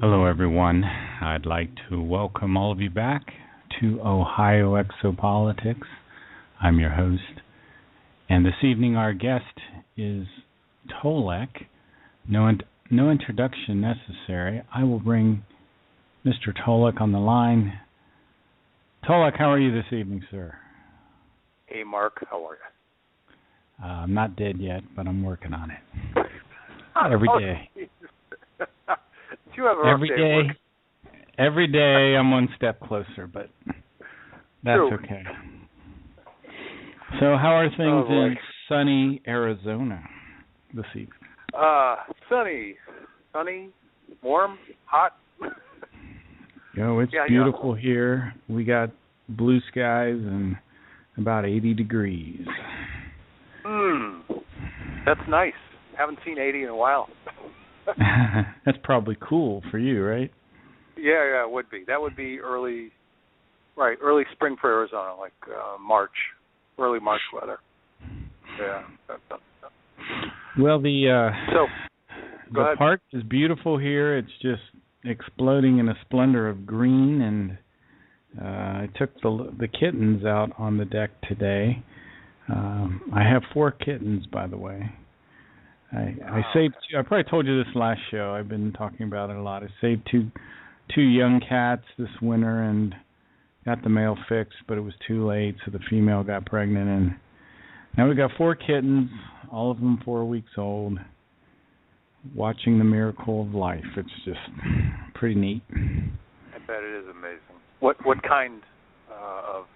Hello, everyone. I'd like to welcome all of you back to Ohio Exopolitics. I'm your host, and this evening our guest is Tolec. No introduction necessary. I will bring Mr. Tolec on the line. Tolec, how are you this evening, sir? Hey, Mark. How are you? I'm not dead yet, but I'm working on it. Every day. Do you have a Every day I'm one step closer, but that's okay. So how are things in sunny Arizona this evening? Sunny, warm, hot. It's beautiful here. We got blue skies and about 80 degrees. That's nice. Haven't seen 80 in a while. That's probably cool for you, right? Yeah, it would be. That would be early spring for Arizona, like early March weather. Yeah. Well, the park is beautiful here. It's just exploding in a splendor of green, and I took the kittens out on the deck today. I have 4 kittens, by the way. I saved 2. I probably told you this last show. I've been talking about it a lot. I saved two young cats this winter and got the male fixed, but it was too late, so the female got pregnant. And now we got 4 kittens, all of them 4 weeks old, watching the miracle of life. It's just pretty neat. I bet it is amazing. What kind of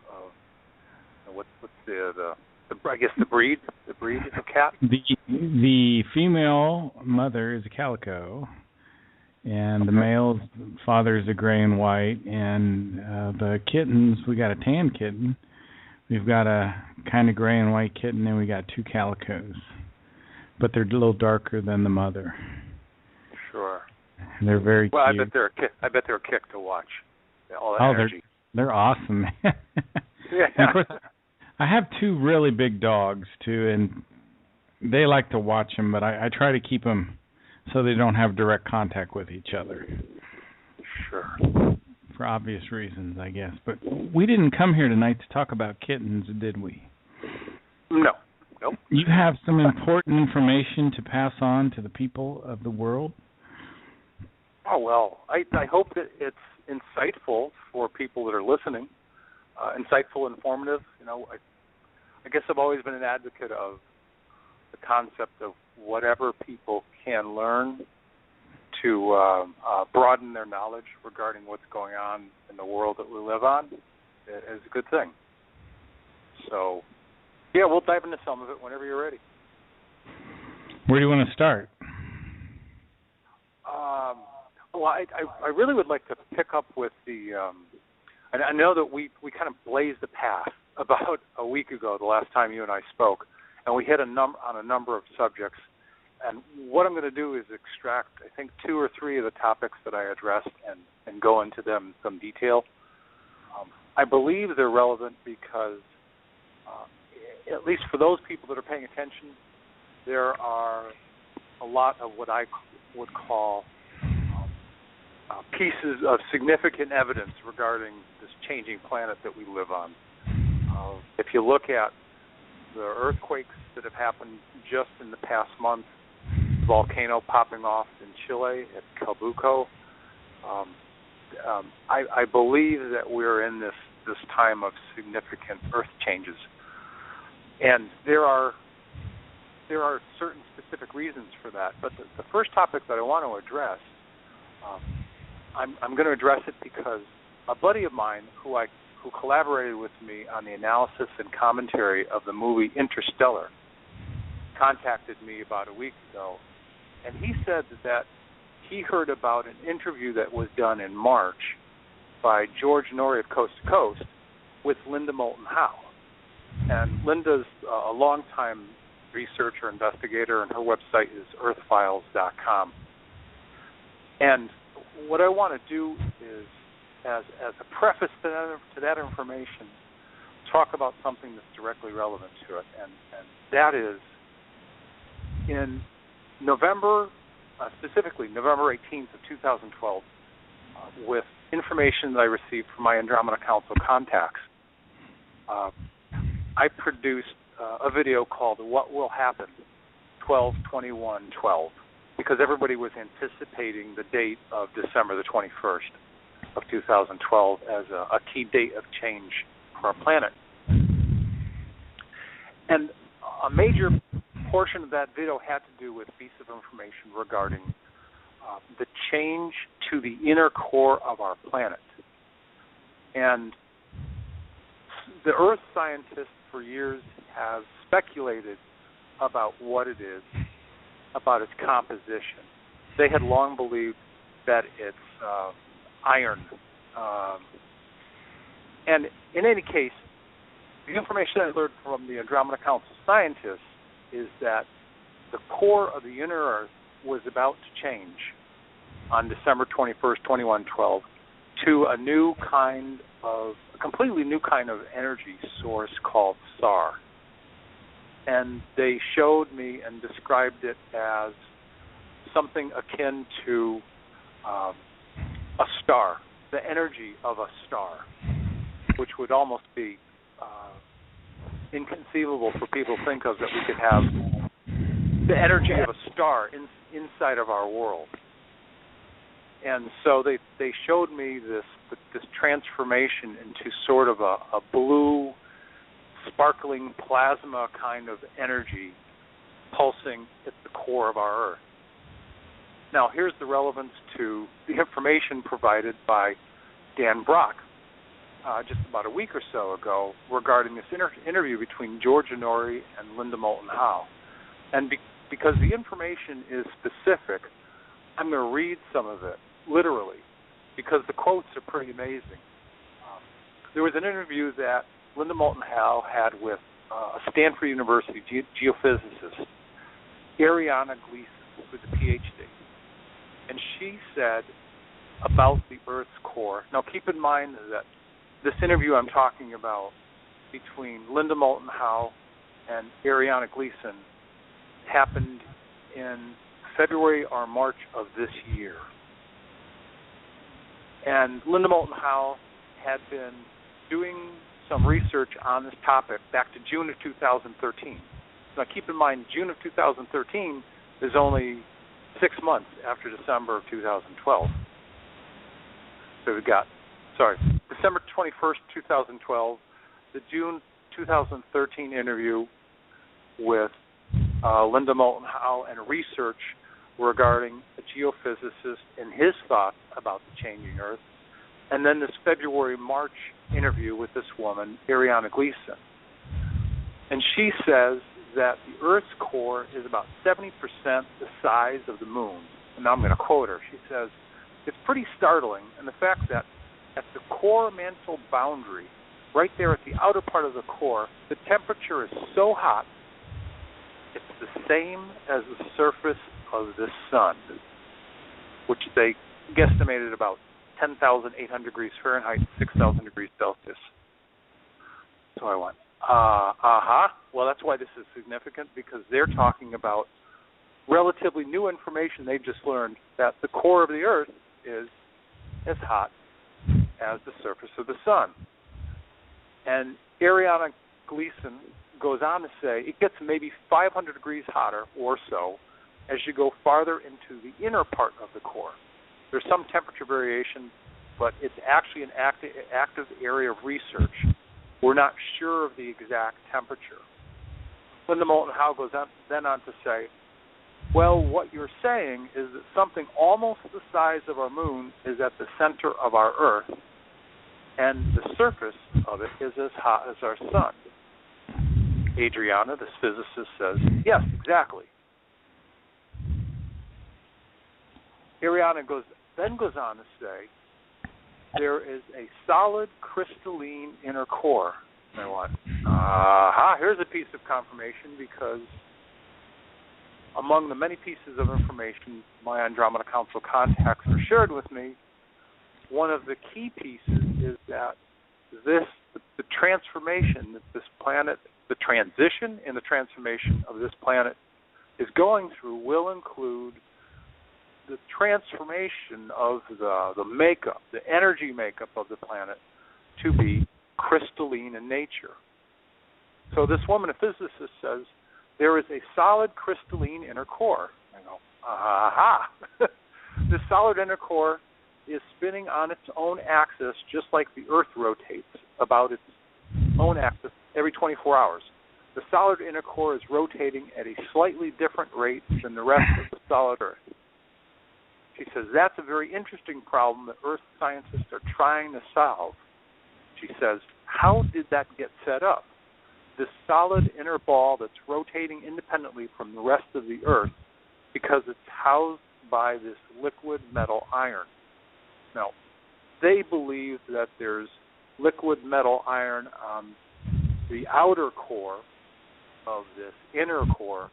what's the I guess the breed of cat? The female mother is a calico, and the male's father is a gray and white, and the kittens, we got a tan kitten, we've got a kind of gray and white kitten, and we got 2 calicos, but they're a little darker than the mother. Sure. And they're very cute. I bet they're a kick to watch. All that energy. They're awesome. Yeah. And of course, I have 2 really big dogs, too, and they like to watch them, but I try to keep them so they don't have direct contact with each other. Sure. For obvious reasons, I guess. But we didn't come here tonight to talk about kittens, did we? No. Nope. You have some important information to pass on to the people of the world? Oh, well, I hope that it's insightful for people that are listening. Insightful, informative. I guess I've always been an advocate of the concept of whatever people can learn to broaden their knowledge regarding what's going on in the world that we live on is a good thing. So, yeah, we'll dive into some of it whenever you're ready. Where do you want to start? Well, I really would like to pick up with the and I know that we kind of blazed the path about a week ago, the last time you and I spoke, and we hit on a number of subjects. And what I'm going to do is extract, I think, 2 or 3 of the topics that I addressed and go into them in some detail. I believe they're relevant because, at least for those people that are paying attention, there are a lot of what I would call pieces of significant evidence regarding this changing planet that we live on. If you look at the earthquakes that have happened just in the past month, the volcano popping off in Chile at Calbuco, I believe that we're in this time of significant earth changes. And there are certain specific reasons for that. But the first topic that I want to address, I'm going to address it because a buddy of mine who collaborated with me on the analysis and commentary of the movie Interstellar contacted me about a week ago, and he said that he heard about an interview that was done in March by George Norrie of Coast to Coast with Linda Moulton Howe. And Linda's a longtime researcher, investigator, and her website is earthfiles.com. And what I want to do is, as a preface to that information, talk about something that's directly relevant to it, and that is in November, specifically November 18th of 2012, with information that I received from my Andromeda Council contacts. I produced a video called "What Will Happen 12/21/12" because everybody was anticipating the date of December the 21st of 2012 as a key date of change for our planet. And a major portion of that video had to do with a piece of information regarding the change to the inner core of our planet. And the Earth scientists for years have speculated about what it is, about its composition. They had long believed that it's iron. And in any case, the information I learned from the Andromeda Council scientists is that the core of the inner Earth was about to change on December 21st, 2112, to a completely new kind of energy source called SAR. And they showed me and described it as something akin to a star, the energy of a star, which would almost be inconceivable for people to think of, that we could have the energy of a star inside of our world. And so they showed me this transformation into sort of a blue, sparkling plasma kind of energy pulsing at the core of our Earth. Now, here's the relevance to the information provided by Dan Brock just about a week or so ago regarding this interview between George Honori and Linda Moulton Howe. And because the information is specific, I'm going to read some of it, literally, because the quotes are pretty amazing. There was an interview that Linda Moulton Howe had with a Stanford University geophysicist, Arianna Gleason, who's a PhD. And she said about the Earth's core. Now, keep in mind that this interview I'm talking about between Linda Moulton Howe and Arianna Gleason happened in February or March of this year. And Linda Moulton Howe had been doing some research on this topic back to June of 2013. Now, keep in mind, June of 2013 is only 6 months after December of 2012. So we've got, December 21st, 2012, the June 2013 interview with Linda Moulton Howe and research regarding a geophysicist and his thoughts about the changing Earth, and then this February-March interview with this woman, Arianna Gleason. And she says that the Earth's core is about 70% the size of the moon. And now I'm going to quote her. She says, "It's pretty startling, and the fact that at the core mantle boundary, right there at the outer part of the core, the temperature is so hot, it's the same as the surface of the sun," which they guesstimated about 10,800 degrees Fahrenheit, 6,000 degrees Celsius. So I went, well, that's why this is significant, because they're talking about relatively new information they've just learned, that the core of the Earth is as hot as the surface of the sun. And Arianna Gleason goes on to say it gets maybe 500 degrees hotter or so as you go farther into the inner part of the core. There's some temperature variation, but it's actually an active area of research. We're not sure of the exact temperature. Linda Moulton Howe goes on to say, well, what you're saying is that something almost the size of our moon is at the center of our Earth, and the surface of it is as hot as our sun. Adriana, this physicist, says, yes, exactly. Arianna goes on to say, there is a solid crystalline inner core. And I went, here's a piece of confirmation, because among the many pieces of information my Andromeda Council contacts have shared with me, one of the key pieces is that the transformation that this planet, the transition and the transformation of this planet is going through will include the transformation of the makeup, the energy makeup of the planet to be crystalline in nature. So this woman, a physicist, says there is a solid crystalline inner core. I go, aha. This solid inner core is spinning on its own axis just like the Earth rotates about its own axis every 24 hours. The solid inner core is rotating at a slightly different rate than the rest of the solid Earth. She says that's a very interesting problem that Earth scientists are trying to solve. She says, how did that get set up? This solid inner ball that's rotating independently from the rest of the Earth because it's housed by this liquid metal iron. Now, they believe that there's liquid metal iron on the outer core of this inner core,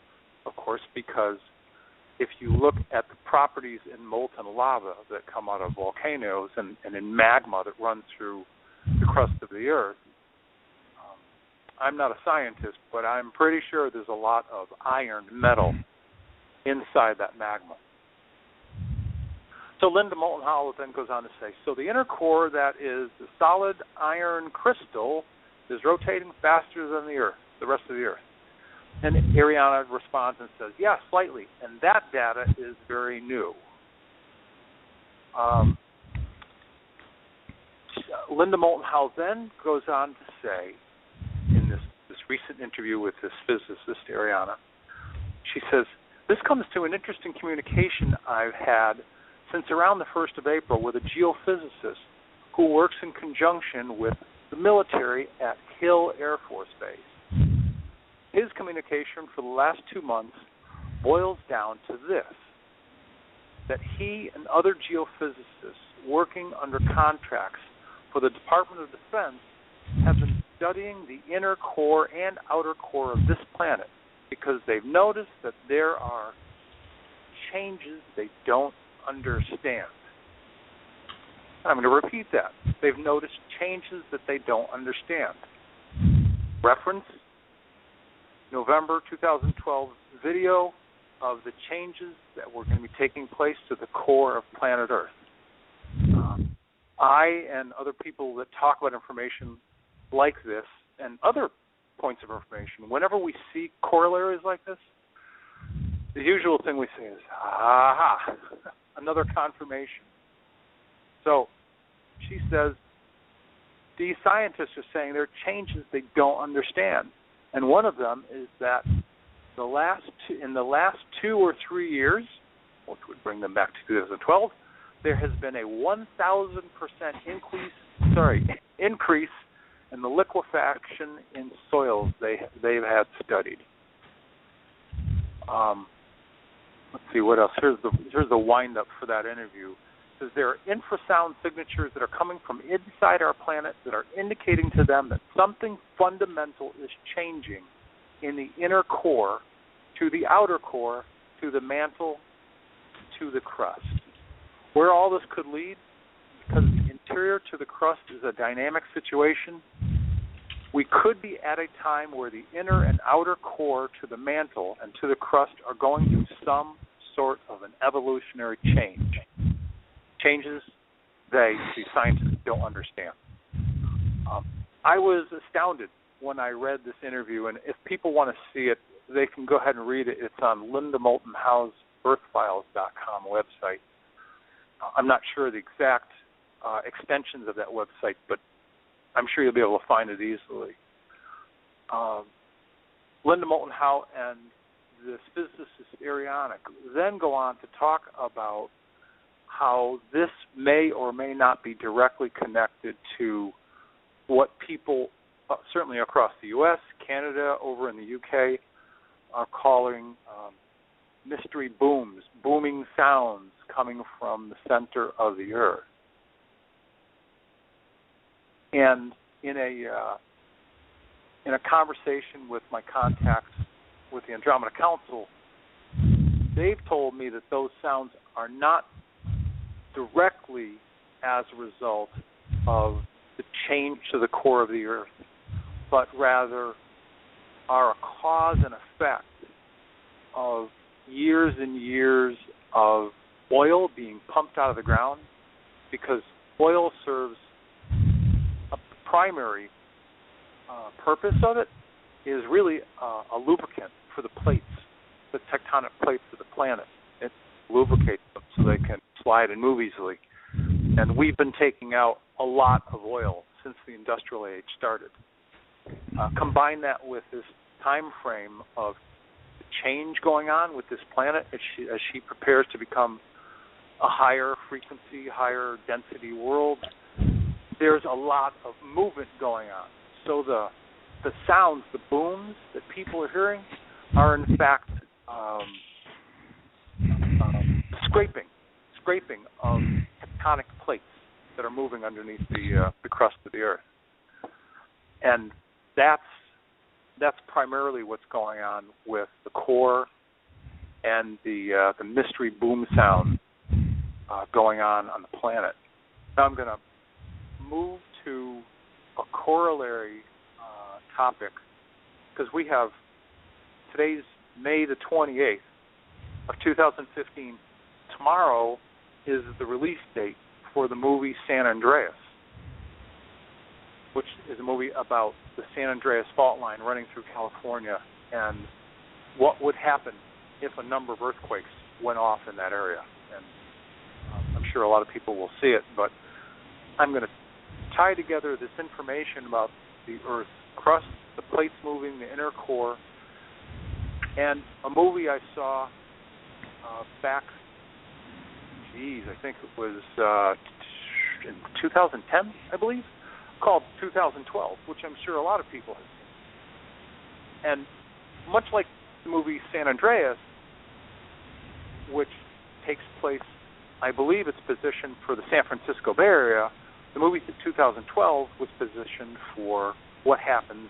of course, because if you look at the properties in molten lava that come out of volcanoes and in magma that runs through the crust of the Earth, I'm not a scientist, but I'm pretty sure there's a lot of iron metal inside that magma. So Linda Moulton Howe then goes on to say, so the inner core that is the solid iron crystal is rotating faster than the Earth, the rest of the Earth. And Arianna responds and says, yeah, slightly, and that data is very new. Linda Moulton Howe then goes on to say, in this recent interview with this physicist, Arianna, she says, this comes to an interesting communication I've had since around the 1st of April with a geophysicist who works in conjunction with the military at Hill Air Force Base. His communication for the last 2 months boils down to this, that he and other geophysicists working under contracts for the Department of Defense have been studying the inner core and outer core of this planet because they've noticed that there are changes they don't understand. I'm going to repeat that. They've noticed changes that they don't understand. Reference, November 2012 video of the changes that were going to be taking place to the core of planet Earth. I and other people that talk about information like this and other points of information, whenever we see corollaries like this, the usual thing we say is, aha, another confirmation. So she says, these scientists are saying there are changes they don't understand. And one of them is that in the last 2 or 3 years, which would bring them back to 2012, there has been a 1,000% increase in the liquefaction in soils they've had studied. Let's see what else. Here's the wind-up for that interview. It says there are infrasound signatures that are coming from inside our planet that are indicating to them that something fundamental is changing in the inner core to the outer core, to the mantle, to the crust. Where all this could lead, because the interior to the crust is a dynamic situation, we could be at a time where the inner and outer core to the mantle and to the crust are going through some sort of an evolutionary change. Changes the scientists don't understand. I was astounded when I read this interview, and if people want to see it, they can go ahead and read it. It's on Linda Moulton Howe's earthfiles.com website. I'm not sure the exact extensions of that website, but I'm sure you'll be able to find it easily. Linda Moulton Howe and the physicist Arianna then go on to talk about how this may or may not be directly connected to what people, certainly across the U.S., Canada, over in the U.K., are calling mystery booms, booming sounds coming from the center of the Earth. And in a conversation with my contacts with the Andromeda Council, they've told me that those sounds are not directly as a result of the change to the core of the Earth, but rather are a cause and effect of years and years of oil being pumped out of the ground, because oil serves a primary purpose of it is really a lubricant for the plates, the tectonic plates of the planet. It lubricates them so they can slide and move easily. And we've been taking out a lot of oil since the industrial age started. Combine that with this time frame of change going on with this planet as she prepares to become a higher frequency, higher density world. There's a lot of movement going on. So the sounds, the booms that people are hearing are in fact scraping of tectonic plates that are moving underneath the crust of the Earth. And that's primarily what's going on with the core and the mystery boom sound going on the planet. Now I'm going to move to a corollary topic, because we have today's May the 28th of 2015. Tomorrow is the release date for the movie San Andreas, which is a movie about the San Andreas fault line running through California and what would happen if a number of earthquakes went off in that area. And I'm sure a lot of people will see it, but I'm going to tie together this information about the Earth's crust, the plates moving, the inner core, and a movie I saw back, I think it was in 2010, I believe, called 2012, which I'm sure a lot of people have seen. And much like the movie San Andreas, which takes place, I believe it's positioned for the San Francisco Bay Area, the movie 2012 was positioned for what happens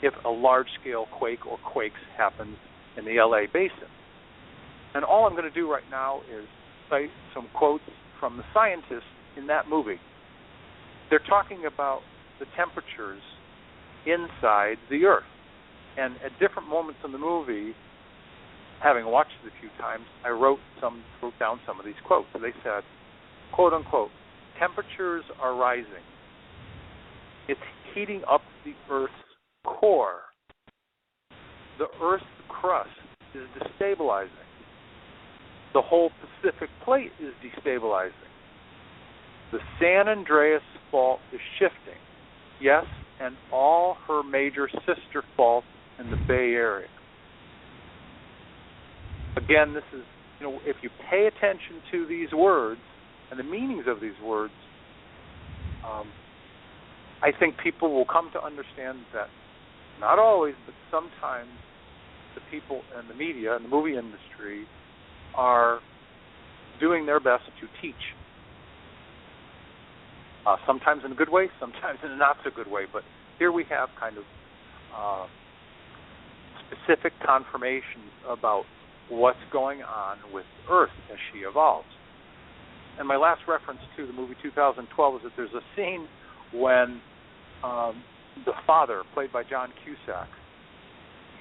if a large-scale quake or quakes happens in the LA basin. And all I'm going to do right now is cite some quotes from the scientists in that movie. They're talking about the temperatures inside the Earth. And at different moments in the movie, having watched it a few times, I wrote down some of these quotes. They said, quote unquote, temperatures are rising. It's heating up the Earth's core. The Earth's crust is destabilizing. The whole Pacific plate is destabilizing. The San Andreas fault is shifting. Yes, and all her major sister faults in the Bay Area. Again, this is, if you pay attention to these words and the meanings of these words, I think people will come to understand that not always, but sometimes the people in the media and the movie industry are doing their best to teach. Sometimes in a good way, sometimes in a not so good way. But here we have kind of specific confirmations about what's going on with Earth as she evolves. And my last reference to the movie 2012 is that there's a scene when the father, played by John Cusack,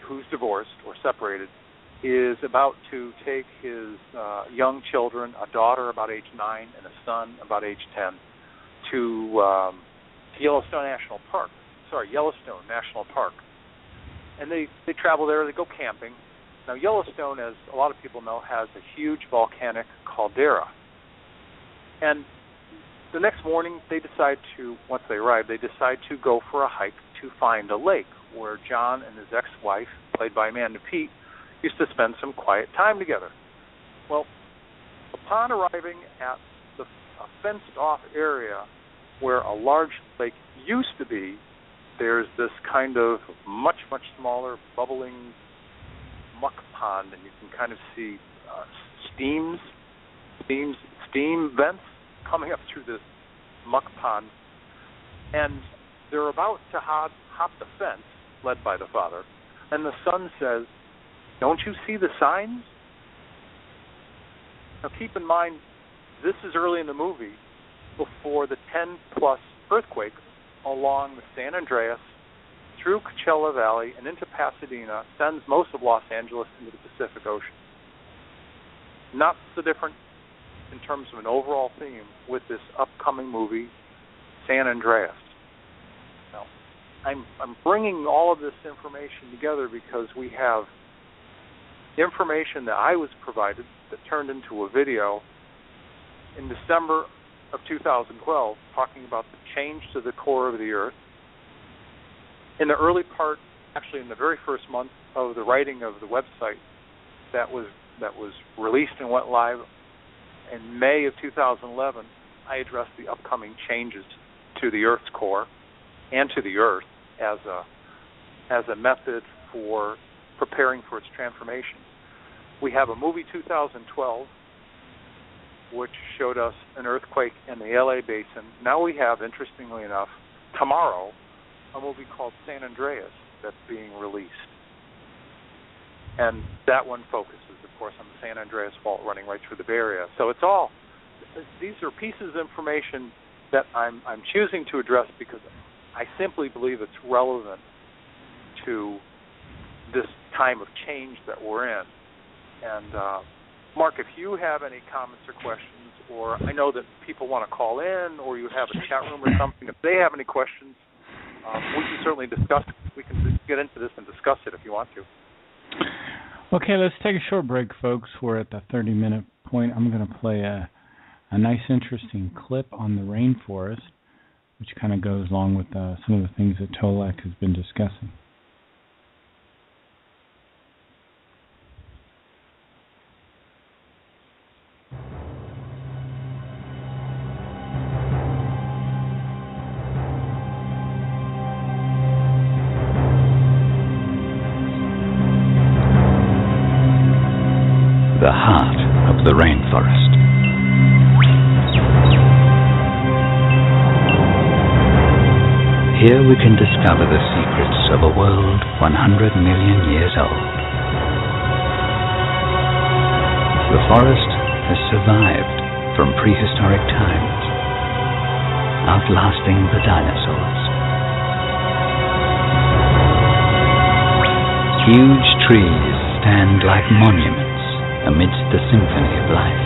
who's divorced or separated, is about to take his young children, a daughter about age 9 and a son about age 10, to Yellowstone National Park. And they travel there, they go camping. Now, Yellowstone, as a lot of people know, has a huge volcanic caldera. And the next morning, once they arrive, they decide to go for a hike to find a lake where John and his ex-wife, played by Amanda Peet, used to spend some quiet time together. Well, upon arriving at a fenced-off area where a large lake used to be, there's this kind of much, much smaller, bubbling muck pond, and you can kind of see steam vents coming up through this muck pond. And they're about to hop the fence, led by the father, and the son says, "Don't you see the signs?" Now keep in mind, this is early in the movie, before the 10-plus earthquakes along the San Andreas, through Coachella Valley, and into Pasadena, sends most of Los Angeles into the Pacific Ocean. Not so different in terms of an overall theme with this upcoming movie, San Andreas. Now, I'm bringing all of this information together because we have information that I was provided that turned into a video in December of 2012 talking about the change to the core of the Earth. In the early part, actually in the very first month of the writing of the website that was released and went live in May of 2011, I addressed the upcoming changes to the Earth's core and to the Earth as a method for preparing for its transformation. We have a movie 2012 which showed us an earthquake in the LA basin. Now we have, interestingly enough, tomorrow, a movie called San Andreas that's being released. And that one focuses, of course, on the San Andreas Fault running right through the Bay Area. So these are pieces of information that I'm choosing to address because I simply believe it's relevant to this time of change that we're in. And Mark, if you have any comments or questions, or I know that people want to call in, or you have a chat room or something, if they have any questions, we can certainly discuss it. We can get into this and discuss it if you want to. Okay, let's take a short break, folks. We're at the 30-minute point. I'm going to play a nice, interesting clip on the rainforest, which kind of goes along with some of the things that Tolec has been discussing. The heart of the rainforest. Here we can discover the secrets of a world 100 million years old. The forest has survived from prehistoric times, outlasting the dinosaurs. Huge trees stand like monuments amidst the symphony of life.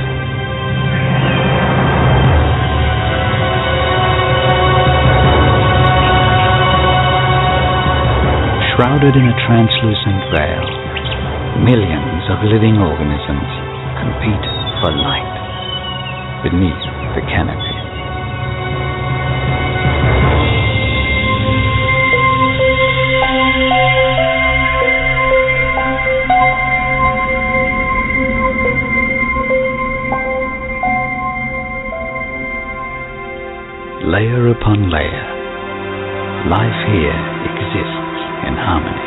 Shrouded in a translucent veil, millions of living organisms compete for light beneath the canopy. Layer upon layer, life here exists in harmony.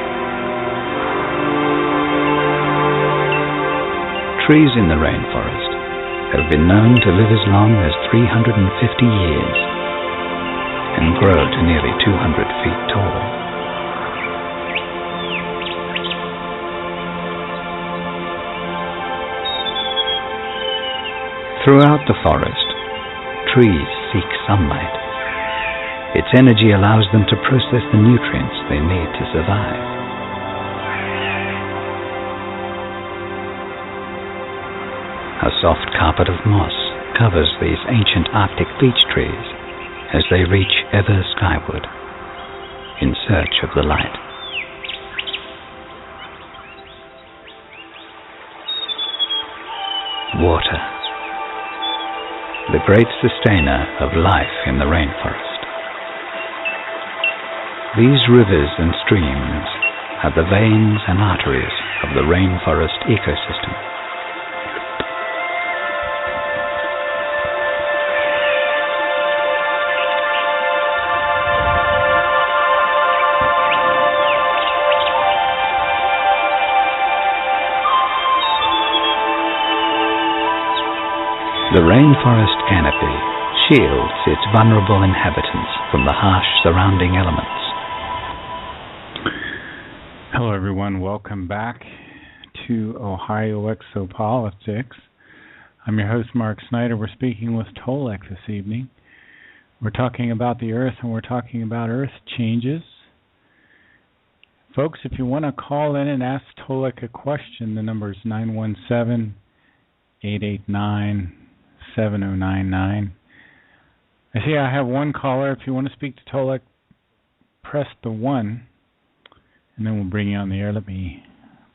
Trees in the rainforest have been known to live as long as 350 years and grow to nearly 200 feet tall. Throughout the forest, trees seek sunlight. Its energy allows them to process the nutrients they need to survive. A soft carpet of moss covers these ancient Arctic beech trees as they reach ever skyward in search of the light. Water, the great sustainer of life in the rainforest. These rivers and streams are the veins and arteries of the rainforest ecosystem. The rainforest canopy shields its vulnerable inhabitants from the harsh surrounding elements. Hello, everyone. Welcome back to Ohio Exopolitics. I'm your host, Mark Snider. We're speaking with Tolec this evening. We're talking about the Earth, and we're talking about Earth changes. Folks, if you want to call in and ask Tolec a question, the number is 917-889-6000. 7099. I see I have one caller. If you want to speak to Tolec, press the 1, and then we'll bring you on the air. Let me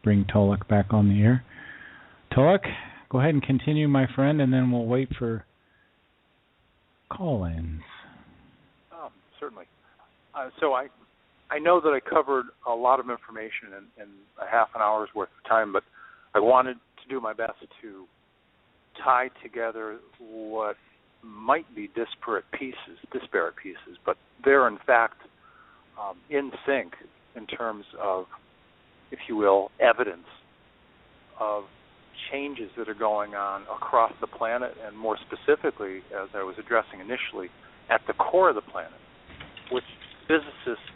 bring Tolec back on the air. Tolec, go ahead and continue, my friend, and then we'll wait for call-ins. Certainly. So I know that I covered a lot of information in a half an hour's worth of time, but I wanted to do my best to tie together what might be disparate pieces, but they're in fact in sync in terms of, if you will, evidence of changes that are going on across the planet, and more specifically, as I was addressing initially, at the core of the planet, which physicists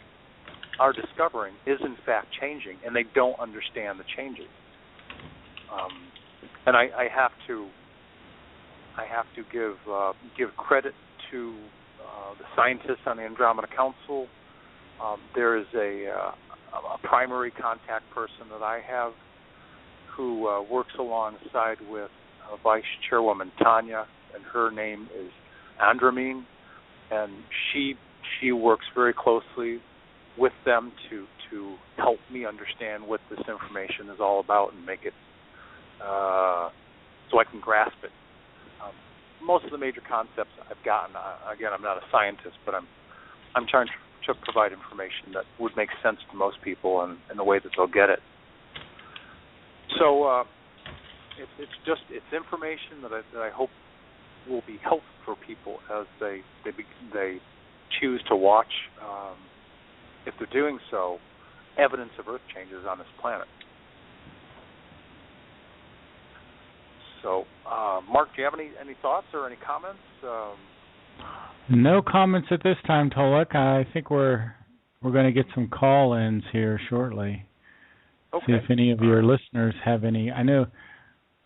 are discovering is in fact changing, and they don't understand the changes. And I have to give credit to the scientists on the Andromeda Council. There is a primary contact person that I have who works alongside with Vice Chairwoman Tanya, and her name is Andromeda, and she works very closely with them to help me understand what this information is all about and make it so I can grasp it. Most of the major concepts I've gotten. Again, I'm not a scientist, but I'm trying to provide information that would make sense to most people and in the way that they'll get it. So it's information that I hope will be helpful for people as they choose to watch, if they're doing so, evidence of Earth changes on this planet. So, Mark, do you have any thoughts or any comments? No comments at this time, Tolec. I think we're going to get some call-ins here shortly. Okay. See if any of your listeners have any. I know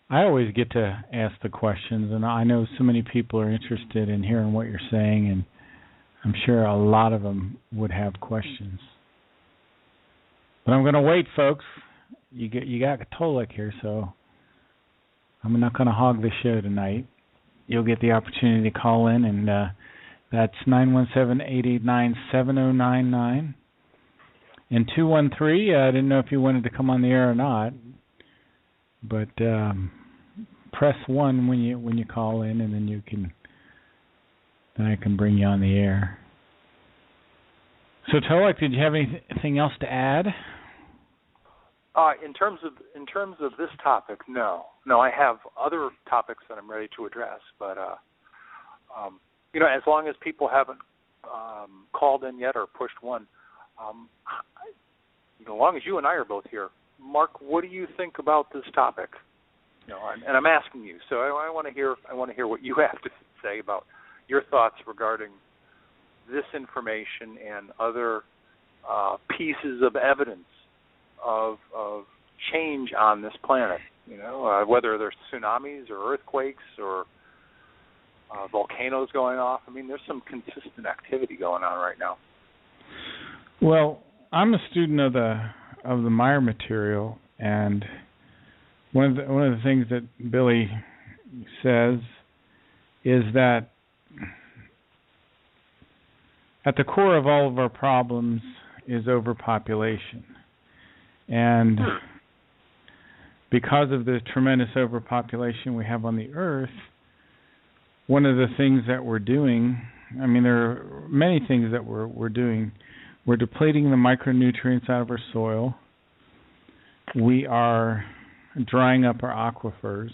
I always get to ask the questions, and I know so many people are interested in hearing what you're saying, and I'm sure a lot of them would have questions. But I'm going to wait, folks. You got Tolec here, so I'm not going to hog the show tonight. You'll get the opportunity to call in, and that's 917-889-7099. And 213, I didn't know if you wanted to come on the air or not, but press 1 when you call in, and then I can bring you on the air. So Tolec, did you have anything else to add? In terms of this topic, no. I have other topics that I'm ready to address, but as long as people haven't called in yet or pushed 1, as long as you and I are both here, Mark, what do you think about this topic? And I'm asking you, so I want to hear what you have to say about your thoughts regarding this information and other pieces of evidence of change on this planet. Whether there's tsunamis or earthquakes or volcanoes going off. I mean, there's some consistent activity going on right now. Well, I'm a student of the Meyer material, and one of the things that Billy says is that at the core of all of our problems is overpopulation. And because of the tremendous overpopulation we have on the Earth, one of the things that we're doing, I mean, there are many things that we're doing. We're depleting the micronutrients out of our soil. We are drying up our aquifers.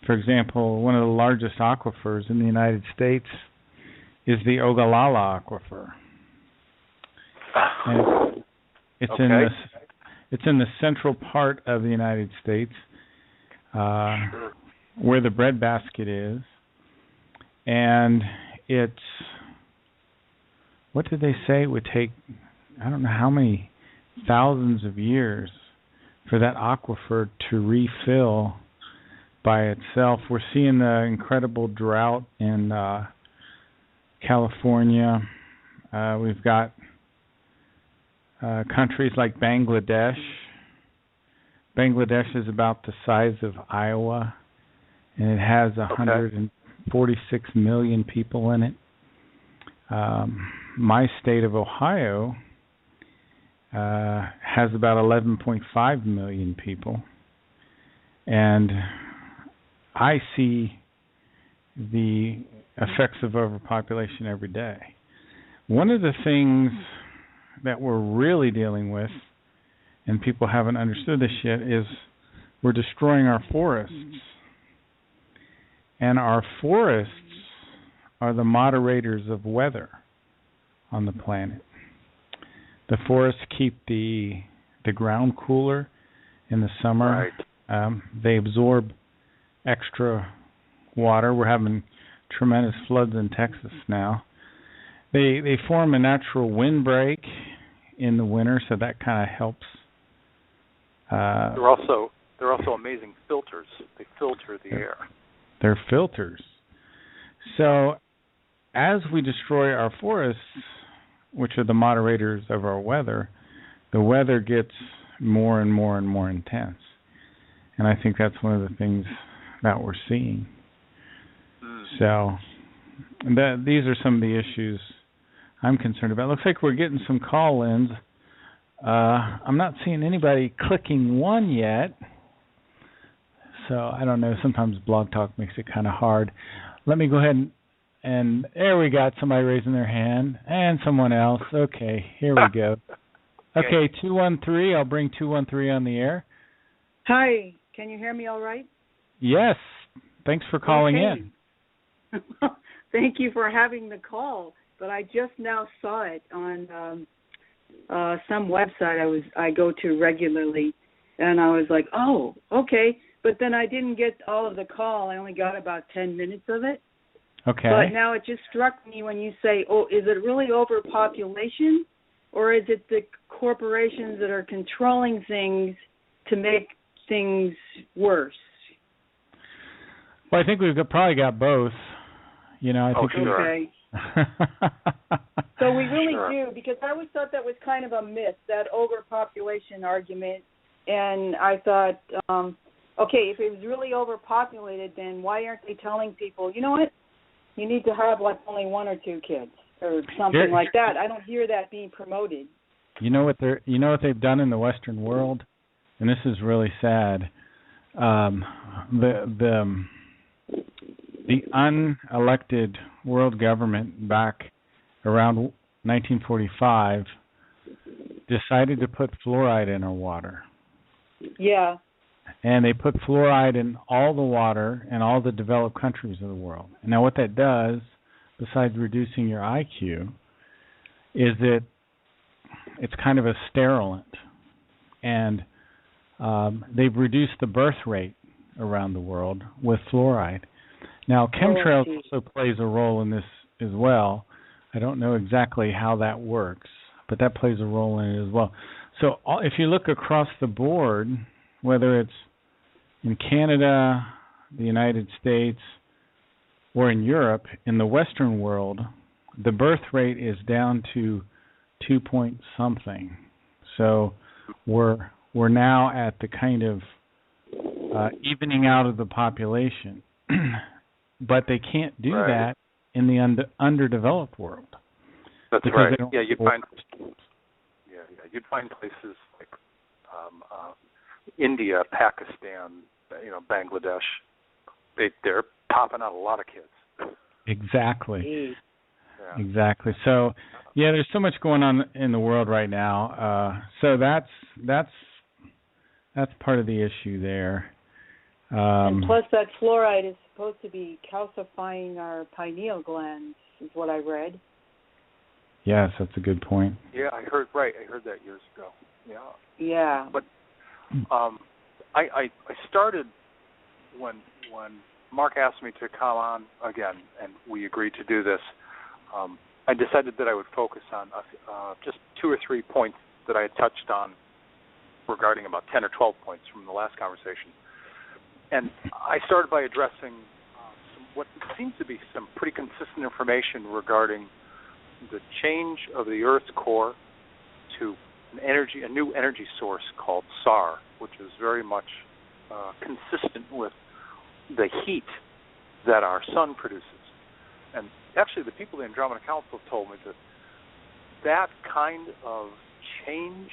For example, one of the largest aquifers in the United States is the Ogallala Aquifer. And it's in the central part of the United States, where the breadbasket is, and it's, what did they say? It would take, I don't know how many thousands of years for that aquifer to refill by itself. We're seeing the incredible drought in California. We've got countries like Bangladesh. Bangladesh is about the size of Iowa, and it has 146 million people in it. My state of Ohio has about 11.5 million people, and I see the effects of overpopulation every day. One of the things that we're really dealing with, and people haven't understood this yet, is we're destroying our forests. And our forests are the moderators of weather on the planet. The forests keep the ground cooler in the summer. Right. They absorb extra water. We're having tremendous floods in Texas now. They form a natural windbreak in the winter, so that kind of helps. They're also amazing filters. They filter the air. They're filters. So as we destroy our forests, which are the moderators of our weather, the weather gets more and more and more intense. And I think that's one of the things that we're seeing. So these are some of the issues I'm concerned about. Looks like we're getting some call-ins. I'm not seeing anybody clicking one yet. So I don't know. Sometimes Blog Talk makes it kind of hard. Let me go ahead and there we got somebody raising their hand and someone else. Okay, here we go. Okay, 213. I'll bring 213 on the air. Hi, can you hear me all right? Yes. Thanks for calling in. Thank you for having the call. But I just now saw it on some website I go to regularly, and I was like, oh, okay. But then I didn't get all of the call. I only got about 10 minutes of it. Okay. But now it just struck me when you say, oh, is it really overpopulation, or is it the corporations that are controlling things to make things worse? Well, I think we've probably got both. You know, I think sure. Okay. So we really do, because I always thought that was kind of a myth, that overpopulation argument, and I thought, okay, if it was really overpopulated, then why aren't they telling people, you know what, you need to have like only one or two kids or something like that? I don't hear that being promoted. You know what they've done in the Western world, and this is really sad. The unelected world government back around 1945 decided to put fluoride in our water. Yeah. And they put fluoride in all the water in all the developed countries of the world. Now what that does, besides reducing your IQ, is that it's kind of a sterilant. And they've reduced the birth rate around the world with fluoride. Now, chemtrails also plays a role in this as well. I don't know exactly how that works, but that plays a role in it as well. So if you look across the board, whether it's in Canada, the United States, or in Europe, in the Western world, the birth rate is down to 2 point something. So we're now at the kind of evening out of the population. But they can't do that in the underdeveloped world. That's right. Yeah, you'd find places like India, Pakistan, Bangladesh. They're popping out a lot of kids. Exactly. Yeah. Exactly. So, there's so much going on in the world right now. So that's part of the issue there. And plus, that fluoride is supposed to be calcifying our pineal glands, is what I read. Yes, that's a good point. Yeah, I heard that years ago. Yeah. Yeah. But I started when Mark asked me to come on again, and we agreed to do this. I decided that I would focus on just 2 or 3 points that I had touched on regarding about 10 or 12 points from the last conversation. And I started by addressing what seems to be some pretty consistent information regarding the change of the Earth's core to a new energy source called SAR, which is very much consistent with the heat that our sun produces. And actually, the people at the Andromeda Council told me that kind of change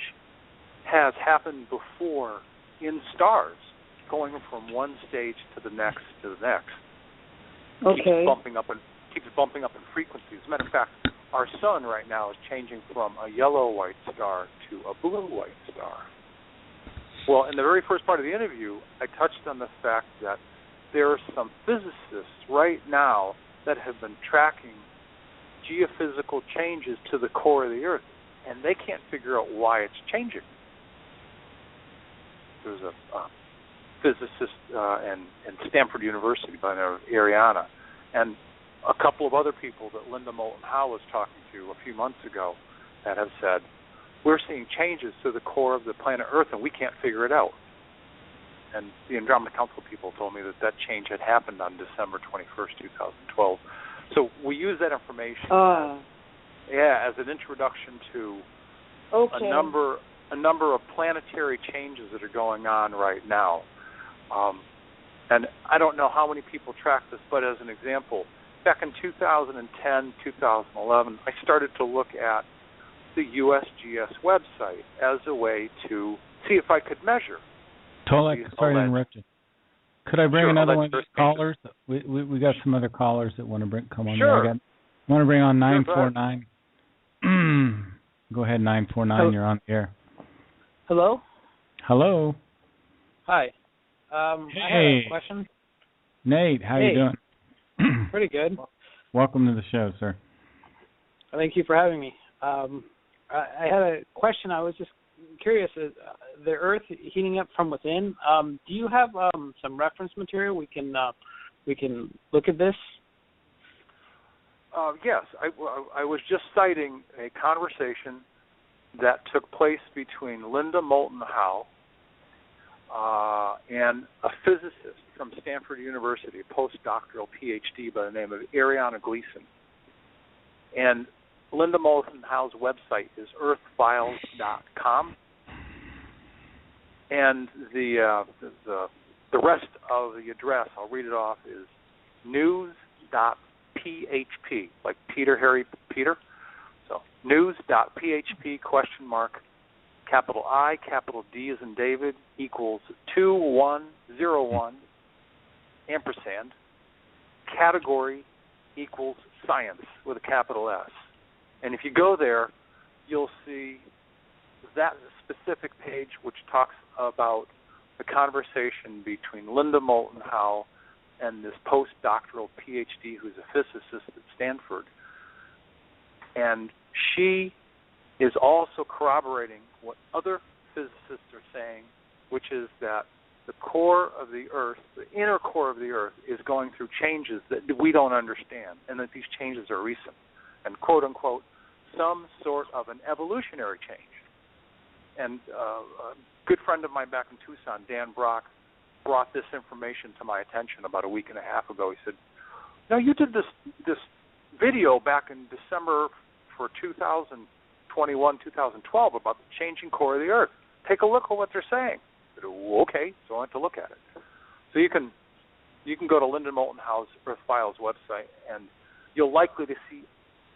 has happened before in stars, going from one stage to the next to the next. Okay. Keeps bumping up in frequency. As a matter of fact, our sun right now is changing from a yellow white star to a blue white star. Well, in the very first part of the interview, I touched on the fact that there are some physicists right now that have been tracking geophysical changes to the core of the Earth, and they can't figure out why it's changing. There's a physicist in Stanford University by the name of Arianna, and a couple of other people that Linda Moulton Howe was talking to a few months ago that have said, we're seeing changes to the core of the planet Earth, and we can't figure it out. And the Andromeda Council people told me that change had happened on December 21st, 2012. So we use that information as an introduction to a number of planetary changes that are going on right now. And I don't know how many people track this, but as an example, back in 2010, 2011, I started to look at the USGS website as a way to see if I could measure. Tolec, sorry to interrupt you. Could I bring another one of these callers? We got some other callers that want to come on. Sure. I want to bring on 949. Go ahead, 949. You're on the air. Hello? Hello. Hi. Hey. I have a question. Nate, how you doing? Pretty good. Welcome to the show, sir. Thank you for having me. I had a question. I was just curious. The Earth heating up from within. Do you have some reference material we can look at this? Yes. I was just citing a conversation that took place between Linda Moulton Howe and a physicist from Stanford University, a postdoctoral PhD by the name of Arianna Gleason. And Linda Moulton Howe's website is earthfiles.com. And the rest of the address, I'll read it off, is news.php, like Peter, Harry, Peter. So news.php, capital I, capital D as in David, equals 2101, ampersand, category equals science with a capital S. And if you go there, you'll see that specific page which talks about the conversation between Linda Moulton Howe and this postdoctoral PhD who's a physicist at Stanford. And she is also corroborating what other physicists are saying, which is that the core of the Earth, the inner core of the Earth, is going through changes that we don't understand, and that these changes are recent, and quote-unquote, some sort of an evolutionary change. And a good friend of mine back in Tucson, Dan Brock, brought this information to my attention about a week and a half ago. He said, "No, you did this video back in December for 2021, 2012 about the changing core of the Earth. Take a look at what they're saying." I said, "Okay," so I went to look at it. So you can go to Linda Moulton Howe's Earth Files website, and you'll likely to see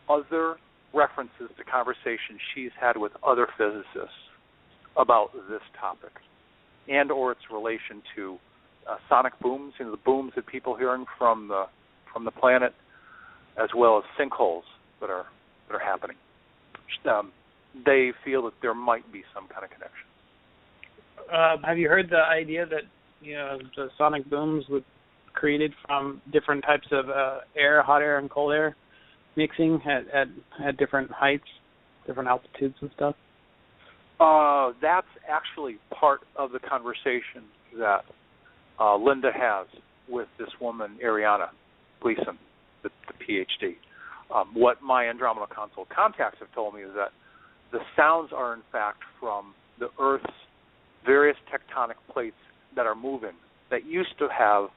other references to conversations she's had with other physicists about this topic, and or its relation to sonic booms, the booms that people hearing from the planet, as well as sinkholes that are happening. They feel that there might be some kind of connection. Have you heard the idea that the sonic booms were created from different types of air, hot air and cold air, mixing at different heights, different altitudes and stuff? That's actually part of the conversation that Linda has with this woman, Arianna Gleason, the PhD. What my Andromeda Council contacts have told me is that the sounds are, in fact, from the Earth's various tectonic plates that are moving, that used to have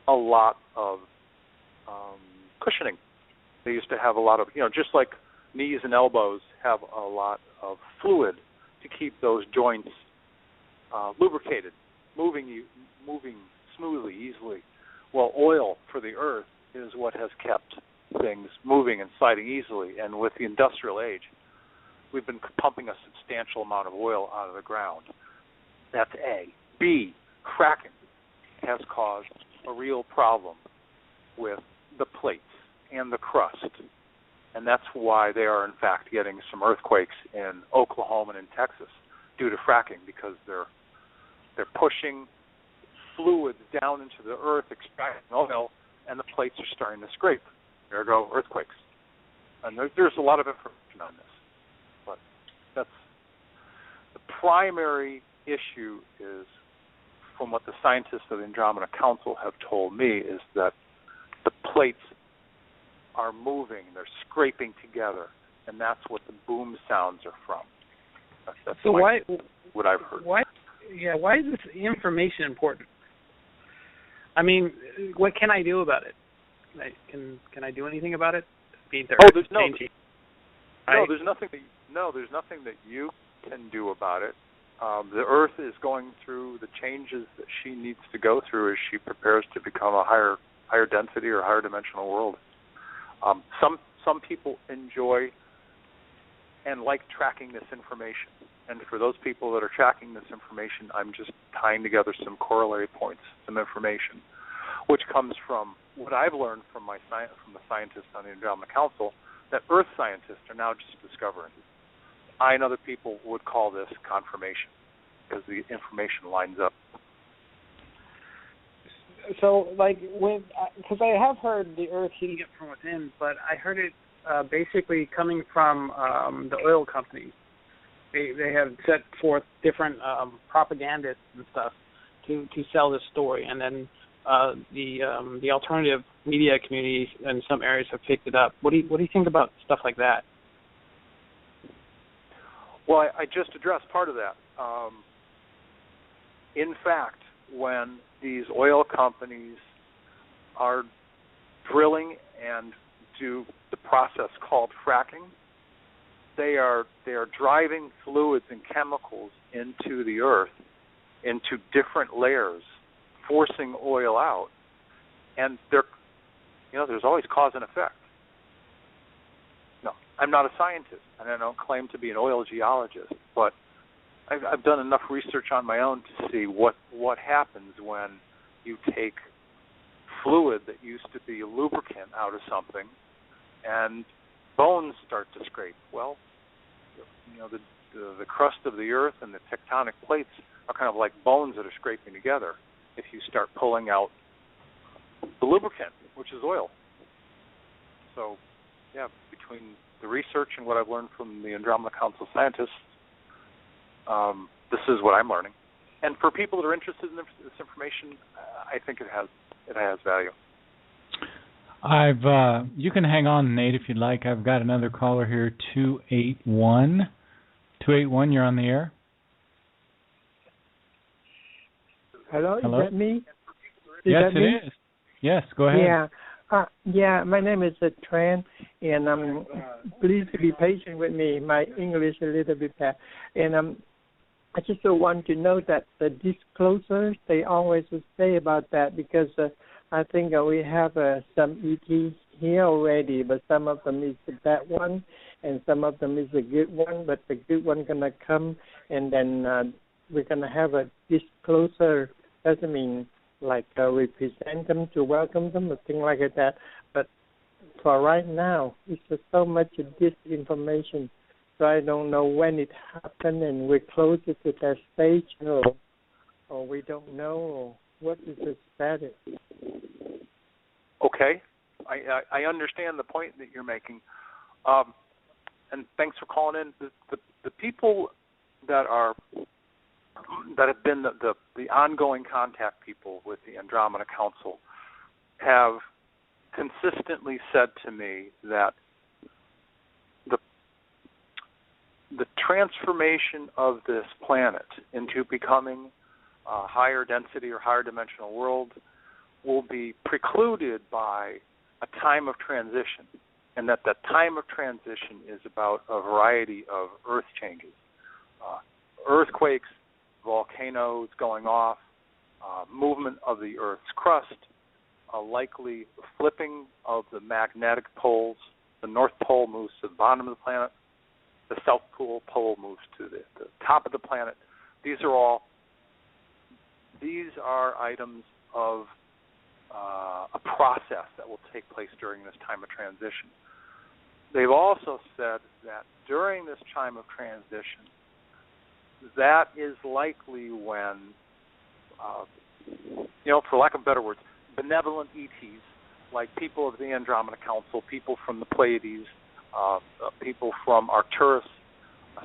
a lot of cushioning. They used to have a lot of, just like knees and elbows have a lot of fluid to keep those joints lubricated, moving smoothly, easily. Well, oil for the Earth is what has kept things moving and sliding easily. And with the industrial age, we've been pumping a substantial amount of oil out of the ground. That's A. B, cracking has caused a real problem with the plates and the crust. And that's why they are, in fact, getting some earthquakes in Oklahoma and in Texas due to fracking, because they're pushing fluids down into the earth, extracting oil, and the plates are starting to scrape. There go earthquakes. And there's a lot of information on this. But that's the primary issue is, from what the scientists of the Andromeda Council have told me, is that the plates are moving, they're scraping together, and that's what the boom sounds are from. That's so what I've heard. Why is this information important? I mean, what can I do about it? Can I do anything about it? There's nothing that you can do about it. The Earth is going through the changes that she needs to go through as she prepares to become a higher density or higher dimensional world. Some people enjoy and like tracking this information, and for those people that are tracking this information, I'm just tying together some corollary points, some information, which comes from what I've learned from the scientists on the Andromeda Council, that Earth scientists are now just discovering. I and other people would call this confirmation, because the information lines up. So, because I have heard the Earth heating up from within, but I heard it basically coming from the oil companies. They have set forth different propagandists and stuff to sell this story, and then the alternative media community in some areas have picked it up. What do you think about stuff like that? Well, I just addressed part of that. In fact, when these oil companies are drilling and do the process called fracking, they are driving fluids and chemicals into the earth, into different layers, forcing oil out, and there's always cause and effect. No, I'm not a scientist, and I don't claim to be an oil geologist, but I've done enough research on my own to see what happens when you take fluid that used to be a lubricant out of something, and bones start to scrape. Well, the crust of the earth and the tectonic plates are kind of like bones that are scraping together if you start pulling out the lubricant, which is oil. So, between the research and what I've learned from the Andromeda Council scientists, this is what I'm learning. And for people that are interested in this information, I think it has value. You can hang on, Nate, if you'd like. I've got another caller here, 281. 281, you're on the air. Hello, is that me? Yes, it is. Yes, go ahead. My name is Tran, and please be patient with me. My English is a little bit bad. And I just want to know that the disclosures, they always say about that, because I think we have some ETs here already, but some of them is the bad one, and some of them is a good one, but the good one going to come, and then we're going to have a disclosure. Doesn't mean like we present them to welcome them or things like that, but for right now, it's just so much of disinformation, so I don't know when it happened, and we're closer to that stage, or we don't know, or what is the status. Okay, I understand the point that you're making, and thanks for calling in. The people that have been the ongoing contact people with the Andromeda Council have consistently said to me that the transformation of this planet into becoming a higher density or higher dimensional world will be precluded by a time of transition, and that time of transition is about a variety of earth changes, earthquakes, volcanoes going off, movement of the Earth's crust, a likely flipping of the magnetic poles. The North Pole moves to the bottom of the planet. The South Pole moves to the top of the planet. These are items of a process that will take place during this time of transition. They've also said that during this time of transition, that is likely when, for lack of better words, benevolent ETs, like people of the Andromeda Council, people from the Pleiades, people from Arcturus,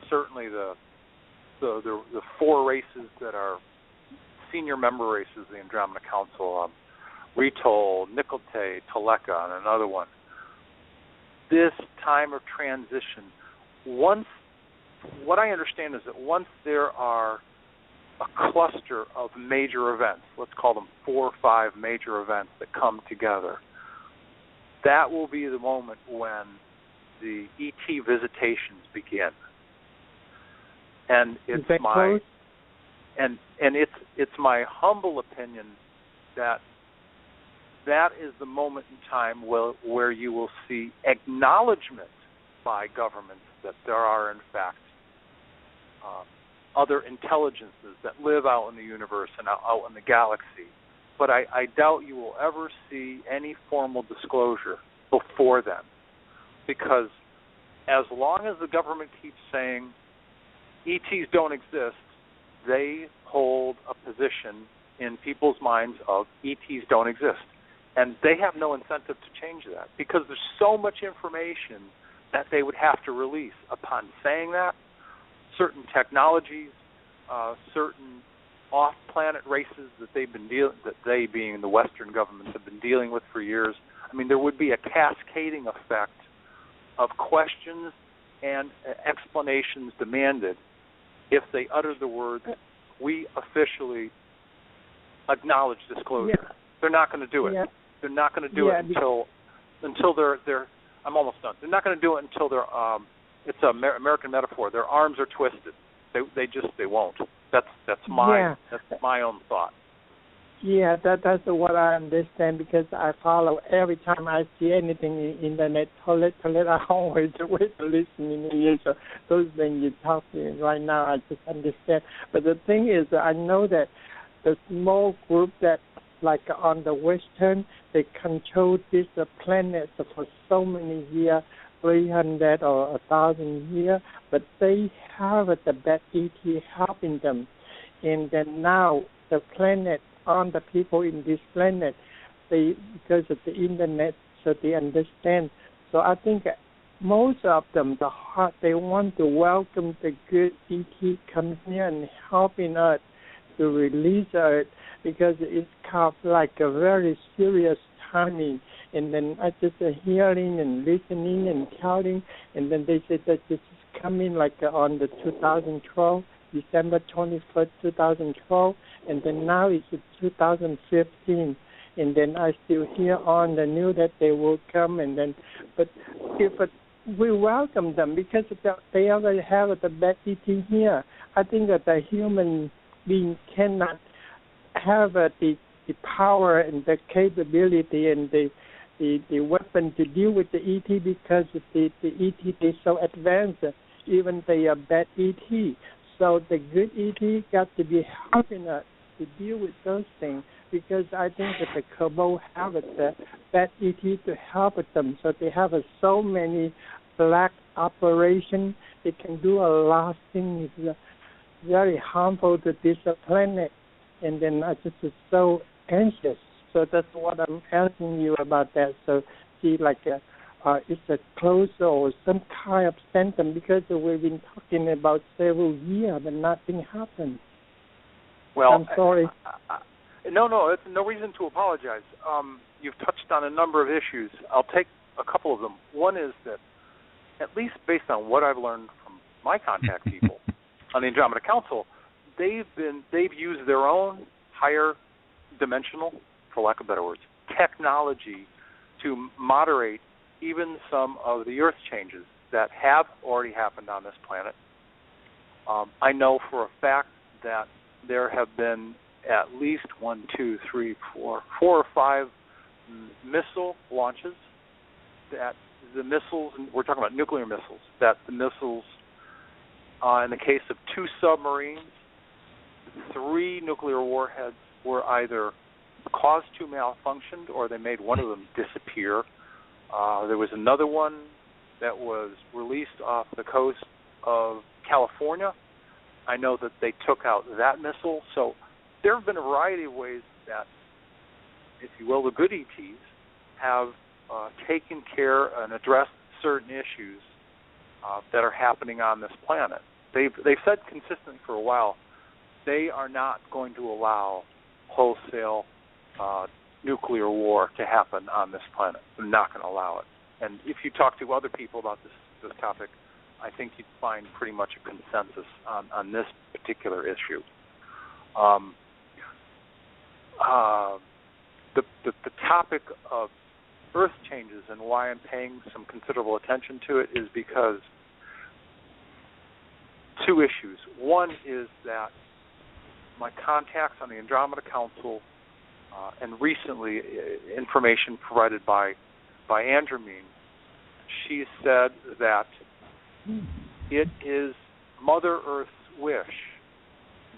certainly the four races that are senior member races of the Andromeda Council, Ritol, Nicolte, Tolec, and another one. This time of transition, what I understand is that once there are a cluster of major events, let's call them 4 or 5 major events that come together, that will be the moment when the ET visitations begin. And it's it's my humble opinion that is the moment in time where you will see acknowledgement by governments that there are, in fact, other intelligences that live out in the universe and out in the galaxy. But I doubt you will ever see any formal disclosure before then, because as long as the government keeps saying ETs don't exist, they hold a position in people's minds of ETs don't exist. And they have no incentive to change that, because there's so much information that they would have to release upon saying that. Certain technologies, certain off-planet races that they being the Western governments have been dealing with for years. I mean, there would be a cascading effect of questions and explanations demanded if they uttered the words, "We officially acknowledge disclosure." Yeah. They're not going to do it. Yeah. They're not going to do it until they're. I'm almost done. They're not going to do it until they're. It's an American metaphor. Their arms are twisted. They won't. That's my own thought. Yeah, that's what I understand, because I follow every time I see anything in the internet. Tolec, I always listen in the ear. So those things you talk to right now, I just understand. But the thing is, I know that the small group that, like on the Western, they control this planet for so many years, 300 or 1,000 years, but they have the bad ET helping them. And then now the planet, on the people in this planet, because of the internet, so they understand. So I think most of them, they want to welcome the good ET coming here and helping us to release Earth, because it's kind of like a very serious timing. And then I just hearing and listening and counting, and then they said that this is coming like on the 2012, December 21st, 2012, and then now it's 2015, and then I still hear on the news that they will come, and then, but if we welcome them, because they already have the bad ET here. I think that the human being cannot have the power and the capability and the weapon to deal with the ET, because the ET is so advanced, even they are bad ET. So the good ET got to be helping us to deal with those things, because I think that the Cabal have the bad ET to help them. So they have so many black operations. They can do a lot of things very harmful to this planet. And then I just is so anxious. So that's what I'm asking you about that. So see, like it's a closer or some kind of symptom, because we've been talking about several years but nothing happened. Well, I'm sorry. No, it's no reason to apologize. You've touched on a number of issues. I'll take a couple of them. One is that, at least based on what I've learned from my contact people on the Andromeda Council, they've used their own higher dimensional, for lack of better words, technology to moderate even some of the Earth changes that have already happened on this planet. I know for a fact that there have been at least 4 or 5 missile launches, that the missiles, we're talking about nuclear missiles, that the missiles, in the case of 2 submarines, 3 nuclear warheads were either caused to malfunction or they made one of them disappear. There was another one that was released off the coast of California. I know that they took out that missile. So there have been a variety of ways that, if you will, the good ETs have taken care and addressed certain issues that are happening on this planet. They've said consistently for a while they are not going to allow wholesale nuclear war to happen on this planet. They're not going to allow it. And if you talk to other people about this topic, I think you'd find pretty much a consensus on this particular issue. The topic of Earth changes and why I'm paying some considerable attention to it is because 2 issues. One is that my contacts on the Andromeda Council and recently information provided by Andromeda, she said that it is Mother Earth's wish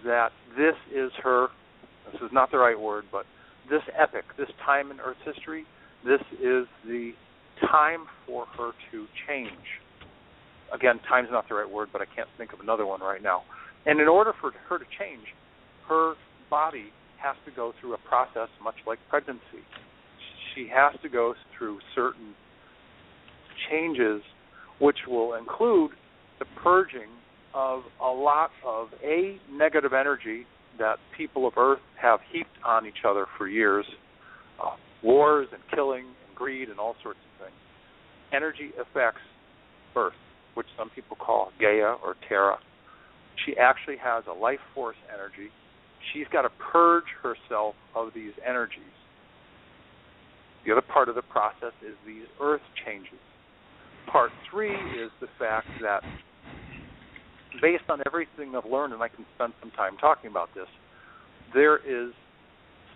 that this is not the right word, but this epoch, this time in Earth's history, this is the time for her to change. Again, time's not the right word, but I can't think of another one right now. And in order for her to change, her body has to go through a process much like pregnancy. She has to go through certain changes, which will include the purging of a lot of negative energy that people of Earth have heaped on each other for years, wars and killing and greed and all sorts of things. Energy affects Earth, which some people call Gaia or Terra. She actually has a life force energy. She's got to purge herself of these energies. The other part of the process is these Earth changes. Part 3 is the fact that, based on everything I've learned, and I can spend some time talking about this, there is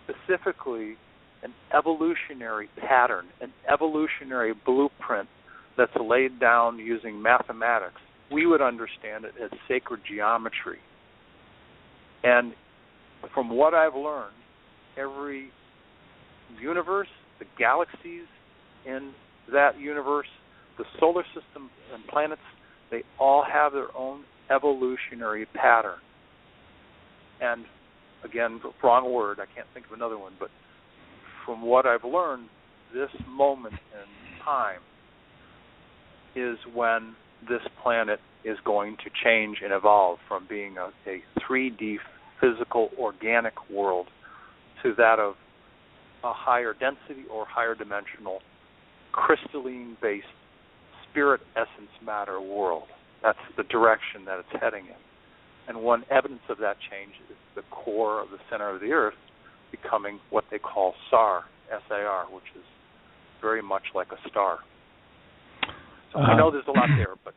specifically an evolutionary pattern, an evolutionary blueprint that's laid down using mathematics. We would understand it as sacred geometry. And from what I've learned, every universe, the galaxies in that universe, the solar system and planets, they all have their own evolutionary pattern. And again, wrong word, I can't think of another one, but from what I've learned, this moment in time is when this planet is going to change and evolve from being a 3D physical organic world to that of a higher density or higher dimensional crystalline based spirit essence matter world. That's the direction that it's heading in. And one evidence of that change is the core of the center of the Earth becoming what they call SAR, S-A-R, which is very much like a star. So I know there's a lot there, but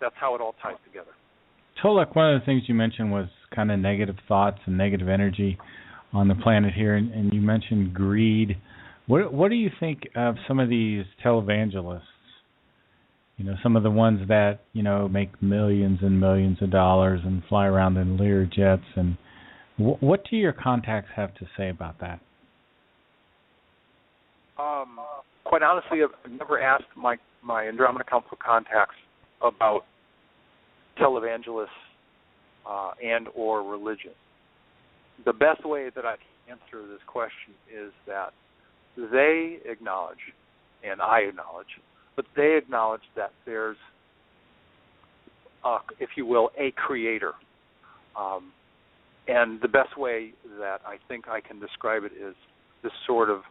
that's how it all ties together. Tolec, one of the things you mentioned was kind of negative thoughts and negative energy on the planet here, and you mentioned greed. What do you think of some of these televangelists? You know, some of the ones that, you know, make millions and millions of dollars and fly around in Lear jets. And what do your contacts have to say about that? Quite honestly, I've never asked my Andromeda Council contacts about televangelists and or religion. The best way that I can answer this question is that they acknowledge, and I acknowledge, but they acknowledge that there's, if you will, a creator. And the best way that I think I can describe it is this sort of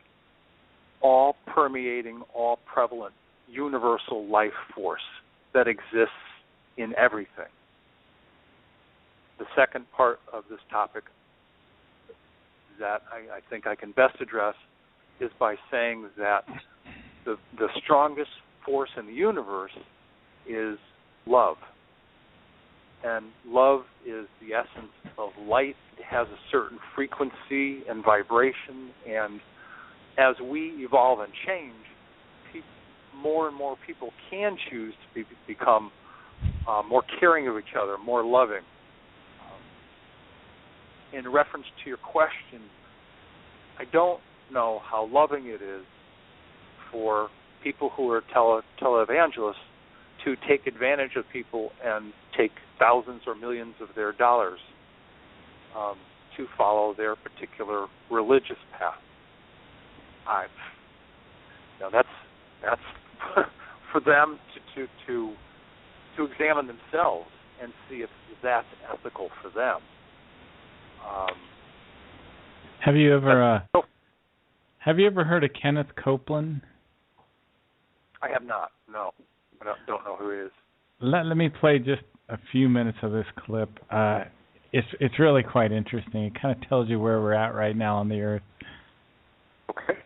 all-permeating, all-prevalent, universal life force that exists in everything. The second part of this topic that I think I can best address is by saying that the strongest force in the universe is love. And love is the essence of light. It has a certain frequency and vibration, and as we evolve and change, more and more people can choose to become more caring of each other, more loving. In reference to your question, I don't know how loving it is for people who are televangelists to take advantage of people and take thousands or millions of their dollars to follow their particular religious path. That's for them to examine themselves and see if that's ethical for them. Have you ever heard of Kenneth Copeland? I have not. No, I don't know who he is. Let me play just a few minutes of this clip. It's really quite interesting. It kind of tells you where we're at right now on the Earth. Okay.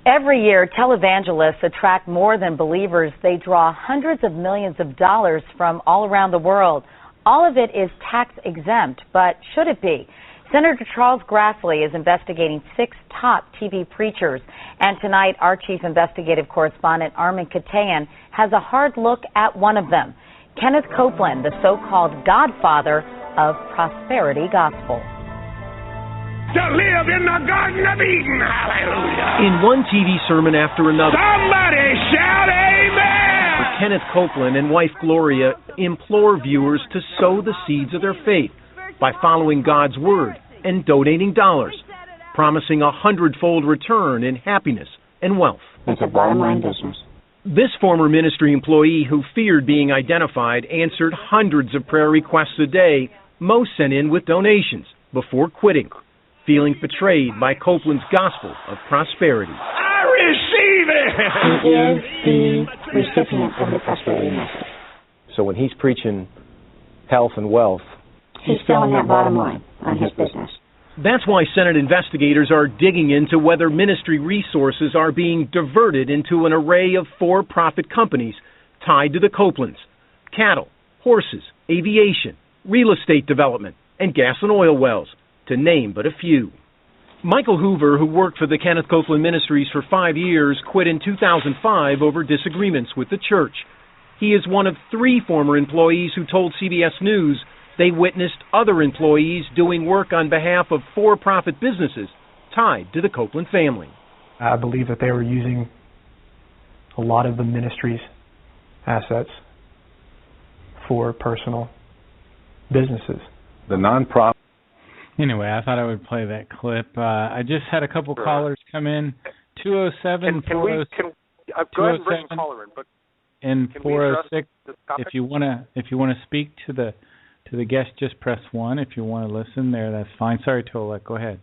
Every year, televangelists attract more than believers. They draw hundreds of millions of dollars from all around the world. All of it is tax exempt, but should it be? Senator Charles Grassley is investigating 6 top TV preachers. And tonight, our chief investigative correspondent, Armin Katayan, has a hard look at one of them, Kenneth Copeland, the so-called godfather of prosperity gospel. To live in the Garden of Eden, hallelujah. In one TV sermon after another, Somebody shout amen! Kenneth Copeland and wife Gloria implore viewers to sow the seeds of their faith by following God's word and donating dollars, promising a 100-fold return in happiness and wealth. It's a bottom-line business. This former ministry employee who feared being identified answered hundreds of prayer requests a day, most sent in with donations, before quitting, feeling betrayed by Copeland's gospel of prosperity. I receive it! He is the recipient of the prosperity message. So when he's preaching health and wealth, he's filling that bottom line on his business. That's why Senate investigators are digging into whether ministry resources are being diverted into an array of for-profit companies tied to the Copelands: cattle, horses, aviation, real estate development, and gas and oil wells, to name but a few. Michael Hoover, who worked for the Kenneth Copeland Ministries for 5 years, quit in 2005 over disagreements with the church. He is one of 3 former employees who told CBS News they witnessed other employees doing work on behalf of for-profit businesses tied to the Copeland family. I believe that they were using a lot of the ministry's assets for personal businesses. The nonprofit. Anyway, I thought I would play that clip. I just had a couple callers come in. 207 Go ahead and bring a caller in, but and 406. If you want to speak to the guest, just press 1. If you want to listen there, that's fine. Sorry, Tolec. Go ahead.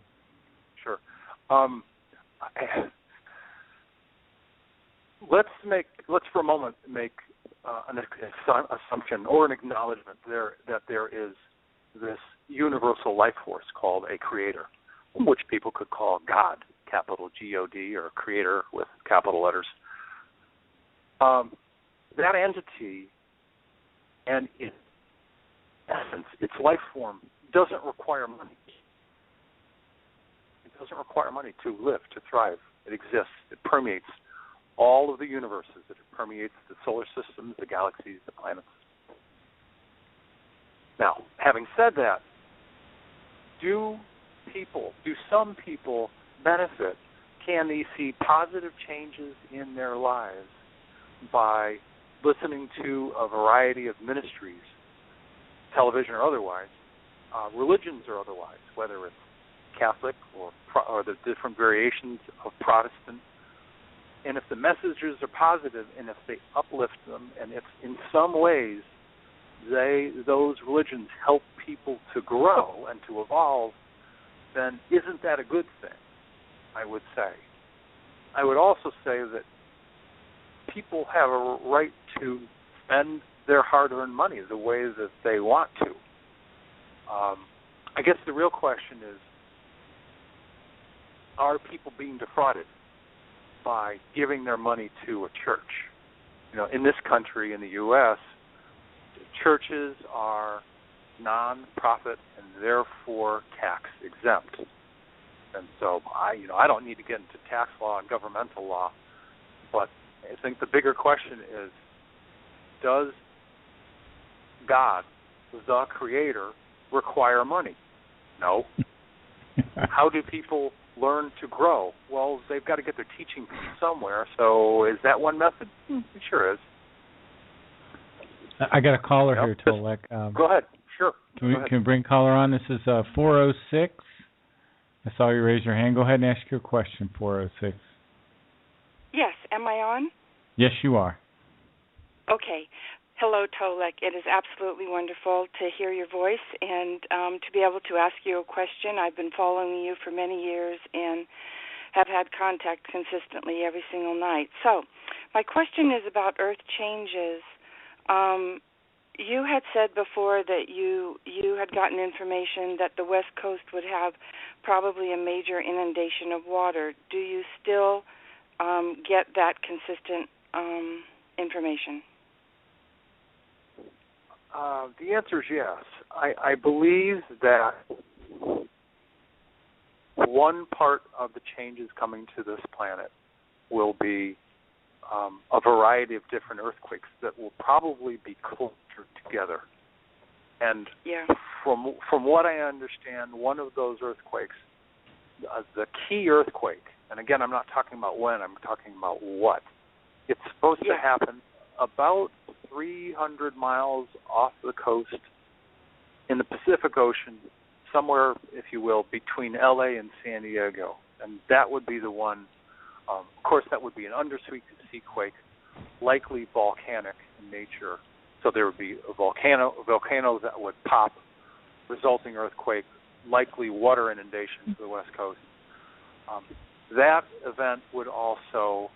Sure. Let's for a moment make an assumption or an acknowledgement that there is this universal life force called a creator, which people could call God, capital G-O-D, or creator with capital letters. That entity and its essence, its life form, doesn't require money. It doesn't require money to live, to thrive. It exists. It permeates all of the universes. It permeates the solar systems, the galaxies, the planets. Now, having said that, do some people benefit? Can they see positive changes in their lives by listening to a variety of ministries, television or otherwise, religions or otherwise, whether it's Catholic or the different variations of Protestant? And if the messages are positive and if they uplift them and if in some ways those religions help people to grow and to evolve, then isn't that a good thing, I would say. I would also say that people have a right to spend their hard-earned money the way that they want to. I guess the real question is, are people being defrauded by giving their money to a church? In this country, in the U.S., churches are non-profit and therefore tax exempt. And so I don't need to get into tax law and governmental law, but I think the bigger question is, does God, the Creator, require money? No. How do people learn to grow? Well, they've got to get their teaching from somewhere. So is that one method? It sure is. I got a caller here, Tolec. Go ahead. Sure. Can we bring caller on? This is 406. I saw you raise your hand. Go ahead and ask your question, 406. Yes. Am I on? Yes, you are. Okay. Hello, Tolec. It is absolutely wonderful to hear your voice and to be able to ask you a question. I've been following you for many years and have had contact consistently every single night. So my question is about Earth changes. You had said before that you had gotten information that the West Coast would have probably a major inundation of water. Do you still get that consistent information? The answer is yes. I believe that one part of the changes coming to this planet will be a variety of different earthquakes that will probably be closer together. And from what I understand, one of those earthquakes, the key earthquake, and again, I'm not talking about when, I'm talking about what. It's supposed to happen about 300 miles off the coast in the Pacific Ocean, somewhere, if you will, between L.A. and San Diego. And that would be the one. Of course, that would be an undersea quake, likely volcanic in nature. So there would be a volcano that would pop, resulting earthquake, likely water inundation to the West Coast. That event would also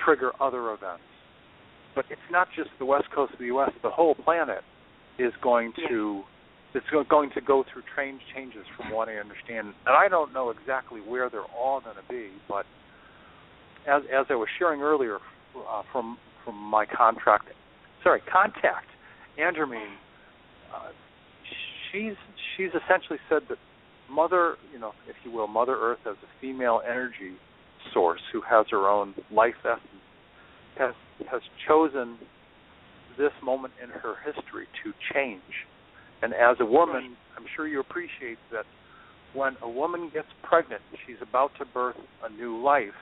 trigger other events. But it's not just the West Coast of the U.S. The whole planet is going to go through changes, from what I understand. And I don't know exactly where they're all going to be, but as I was sharing earlier from my contact, Andromeda, she's essentially said that Mother, if you will, Mother Earth as a female energy source who has her own life essence, has chosen this moment in her history to change. And as a woman, I'm sure you appreciate that when a woman gets pregnant, she's about to birth a new life,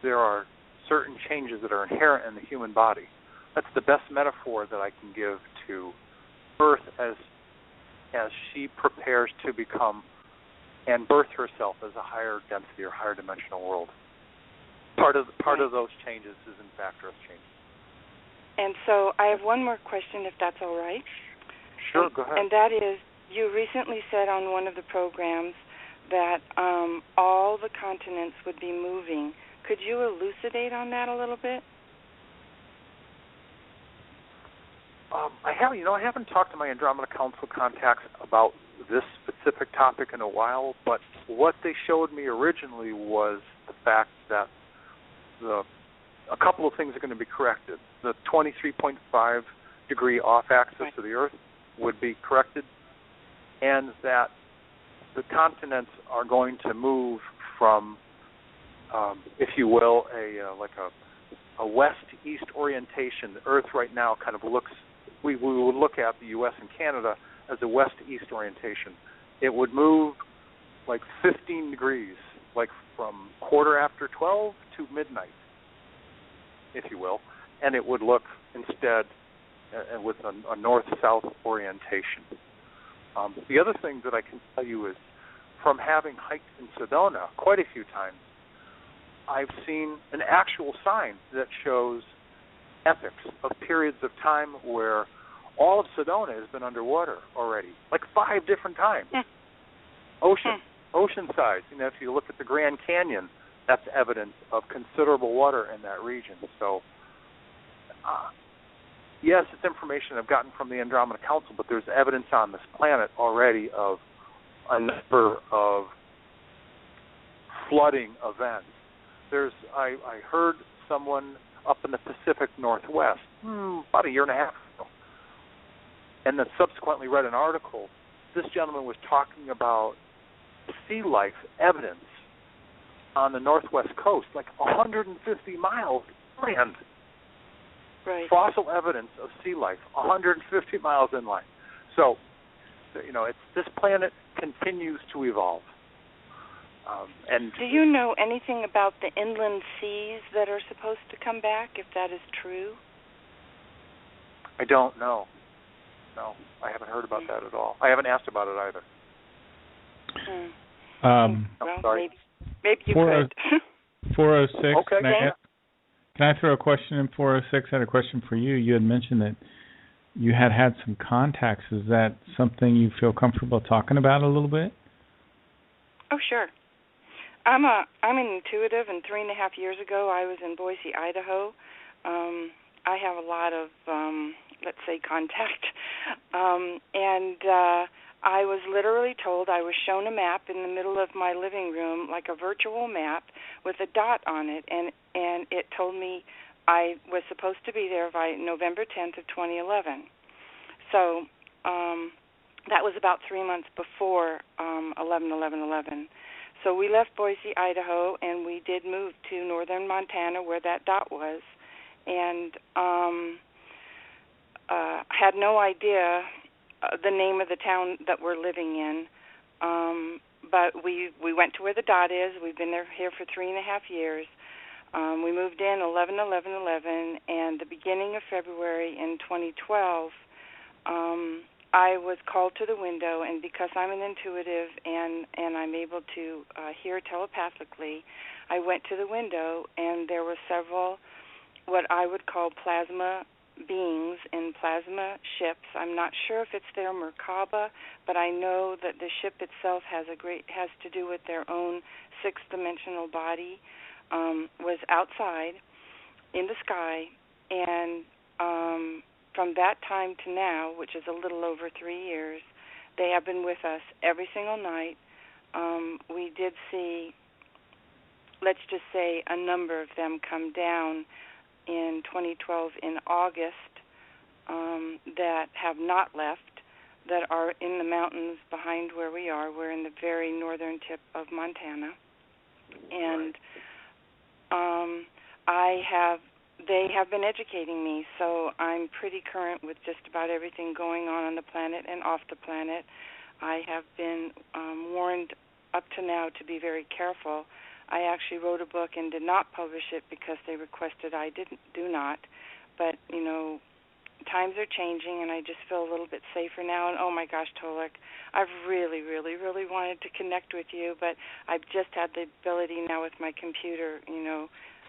there are certain changes that are inherent in the human body. That's the best metaphor that I can give to Earth as she prepares to become and birth herself as a higher density or higher dimensional world. Part of those changes is in fact Earth changes. And so I have one more question, if that's all right. Sure, go ahead. And that is, you recently said on one of the programs that all the continents would be moving. Could you elucidate on that a little bit? I haven't talked to my Andromeda Council contacts about this specific topic in a while, but what they showed me originally was the fact that a couple of things are going to be corrected. The 23.5 degree off axis of the Earth would be corrected, and that the continents are going to move from, if you will, a west-east orientation. The Earth right now kind of looks, we would look at the U.S. and Canada as a west-east orientation. It would move like 15 degrees, like from 12:15 to midnight, if you will, and it would look instead with a north-south orientation. The other thing that I can tell you is, from having hiked in Sedona quite a few times, I've seen an actual sign that shows epochs of periods of time where all of Sedona has been underwater already, like 5 different times. Ocean size. If you look at the Grand Canyon, that's evidence of considerable water in that region. So, yes, it's information I've gotten from the Andromeda Council, but there's evidence on this planet already of a number of flooding events. I heard someone up in the Pacific Northwest about a year and a half ago and then subsequently read an article. This gentleman was talking about sea life evidence on the northwest coast, like 150 miles inland. Right. Fossil evidence of sea life, 150 miles inland. So, this planet continues to evolve. And do you know anything about the inland seas that are supposed to come back, if that is true? I don't know. No, I haven't heard about that at all. I haven't asked about it either. Well, sorry. Maybe you could. 406. Okay. Can I throw a question in 406? I had a question for you. You had mentioned that you had some contacts. Is that something you feel comfortable talking about a little bit? Oh, sure. I'm an intuitive, and 3.5 years ago I was in Boise, Idaho. I have a lot of, let's say, contact. I was literally told, I was shown a map in the middle of my living room, like a virtual map with a dot on it, and it told me I was supposed to be there by November 10th of 2011. So that was about 3 months before 11/11/11. So we left Boise, Idaho, and we did move to northern Montana where that dot was, and had no idea the name of the town that we're living in. But we went to where the dot is. We've been here for 3.5 years. We moved in 11/11/11, and the beginning of February in 2012, I was called to the window, and because I'm an intuitive and I'm able to hear telepathically, I went to the window, and there were several what I would call plasma beings in plasma ships. I'm not sure if it's their Merkaba, but I know that the ship itself has to do with their own sixth-dimensional body. Was outside in the sky, and from that time to now, which is a little over 3 years, they have been with us every single night. We did see, let's just say, a number of them come down in 2012 in August that have not left, that are in the mountains behind where we are. We're in the very northern tip of Montana. And they have been educating me, so I'm pretty current with just about everything going on the planet and off the planet. I have been warned up to now to be very careful. I actually wrote a book and did not publish it because they requested I do not. But, times are changing, and I just feel a little bit safer now. And, oh, my gosh, Tolec, I've really, really, really wanted to connect with you, but I've just had the ability now with my computer,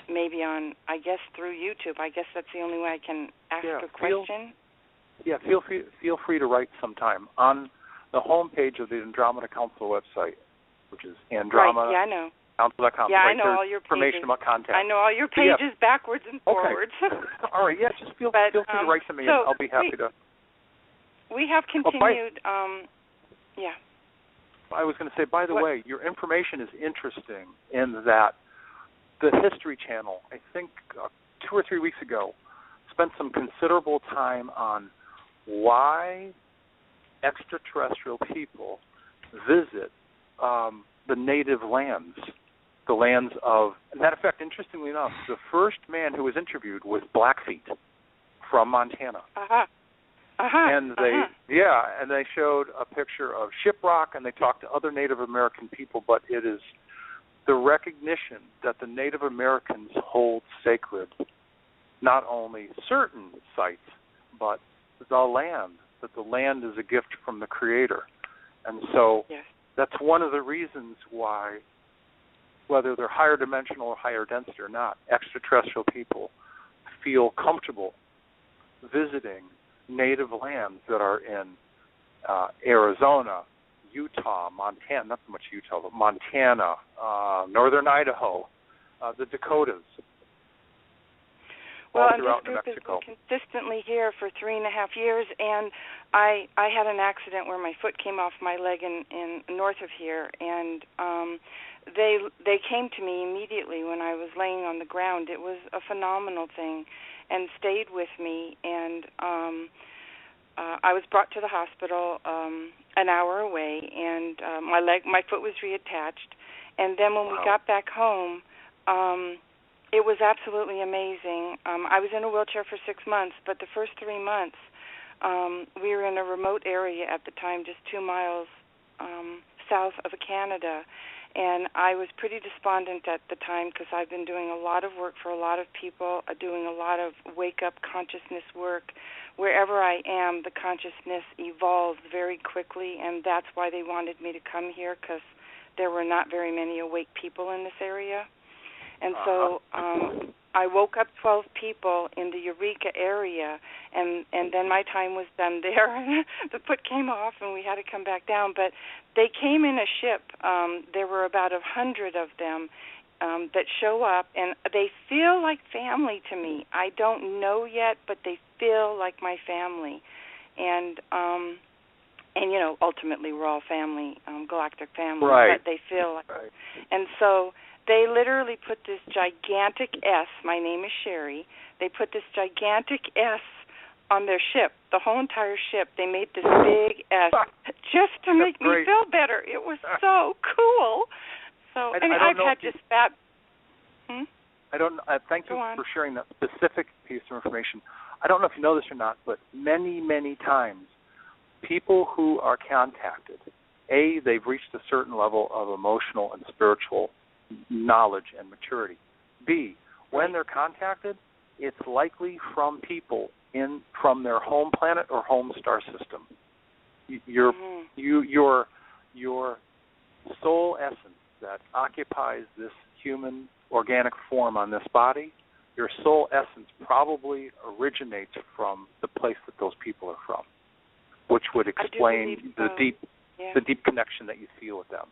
maybe on, I guess, through YouTube. I guess that's the only way I can ask a question. Feel free to write sometime. On the home page of the Andromeda Council website, which is Andromeda. Right, yeah, I know. Council.com. Yeah, Right, I know all your pages. Information about contact. I know all your pages backwards and forwards. Okay. All right, just feel free to write to me, and I'll be happy to. We have continued, yeah. I was going to say, by the way, your information is interesting in that the History Channel, I think 2 or 3 weeks ago, spent some considerable time on why extraterrestrial people visit the native lands. The lands of, matter of fact, interestingly enough, the first man who was interviewed was Blackfeet from Montana. And they showed a picture of Shiprock, and they talked to other Native American people, but it is the recognition that the Native Americans hold sacred not only certain sites, but the land, that the land is a gift from the Creator. And so that's one of the reasons why, whether they're higher dimensional or higher density or not, extraterrestrial people feel comfortable visiting native lands that are in Arizona, Utah, Montana, not so much Utah, but Montana, northern Idaho, the Dakotas. Well, and this group has been consistently here for 3.5 years, and I had an accident where my foot came off my leg in north of here, and they came to me immediately when I was laying on the ground. It was a phenomenal thing, and stayed with me, and I was brought to the hospital an hour away, and my foot was reattached. And then when we got back home, it was absolutely amazing. I was in a wheelchair for 6 months, but the first 3 months, we were in a remote area at the time, just 2 miles south of Canada. And I was pretty despondent at the time because I've been doing a lot of work for a lot of people, doing a lot of wake-up consciousness work. Wherever I am, the consciousness evolves very quickly, and that's why they wanted me to come here, because there were not very many awake people in this area. And so I woke up 12 people in the Eureka area, and then my time was done there. The foot came off, and we had to come back down. But they came in a ship. There were about 100 of them that show up, and they feel like family to me. I don't know yet, but they feel like my family. And you know, ultimately we're all family, galactic family, but they feel like And so they literally put this gigantic S, my name is Sherry, they put this gigantic S on their ship, the whole entire ship. They made this big S just to make me feel better. It was so cool. So, and I've had just that. Thank you for sharing that specific piece of information. I don't know if you know this or not, but many, many times, people who are contacted, A, they've reached a certain level of emotional and spiritual knowledge and maturity. B, when they're contacted, it's likely from people from their home planet or home star system. Your soul essence that occupies this human organic form on this body, your soul essence probably originates from the place that those people are from, which would explain the deep connection that you feel with them.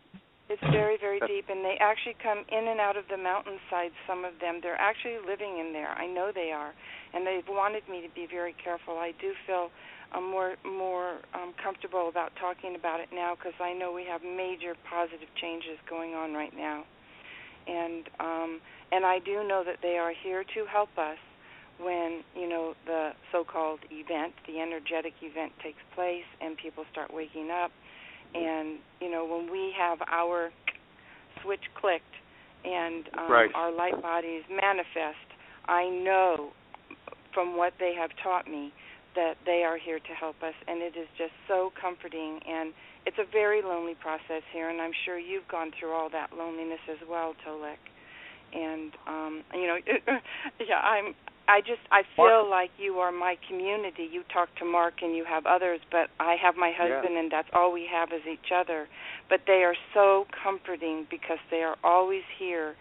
It's very, very deep, and they actually come in and out of the mountainsides, some of them. They're actually living in there. I know they are, and they've wanted me to be very careful. I do feel more comfortable about talking about it now because I know we have major positive changes going on right now. And I do know that they are here to help us when, you know, the so-called event, the energetic event takes place and people start waking up. And, you know, when we have our switch clicked and our light bodies manifest, I know from what they have taught me that they are here to help us, and it is just so comforting. And it's a very lonely process here, and I'm sure you've gone through all that loneliness as well, Tolec. And, you know, I feel like you are my community. You talk to Mark and you have others, but I have my husband, and that's all we have is each other. But they are so comforting because they are always here.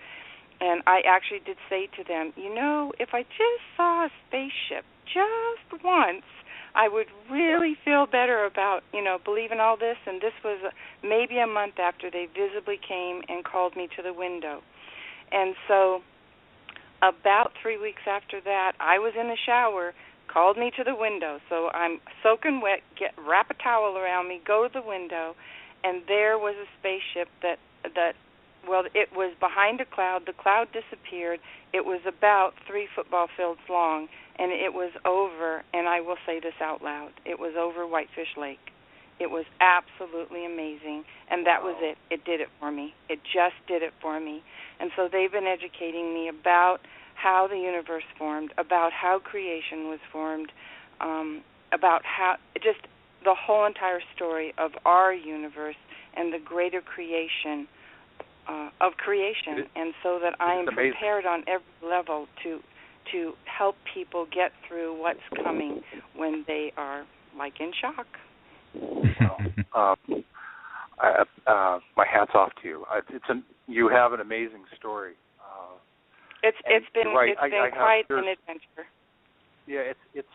And I actually did say to them, you know, if I just saw a spaceship just once, I would really feel better about, you know, believing all this. And this was maybe a month after they visibly came and called me to the window. And so about 3 weeks after that, I was in the shower, called me to the window. So I'm soaking wet, wrap a towel around me, go to the window, and there was a spaceship that it was behind a cloud. The cloud disappeared. It was about 3 football fields long, and it was over, and I will say this out loud, it was over Whitefish Lake. It was absolutely amazing, and that was it. It did it for me. It just did it for me. And so they've been educating me about how the universe formed, about how creation was formed, about how just the whole entire story of our universe and the greater creation of creation, and so that I am prepared on every level to help people get through what's coming when they are like in shock. My hat's off to you. You have an amazing story. It's been quite an adventure. Yeah, it's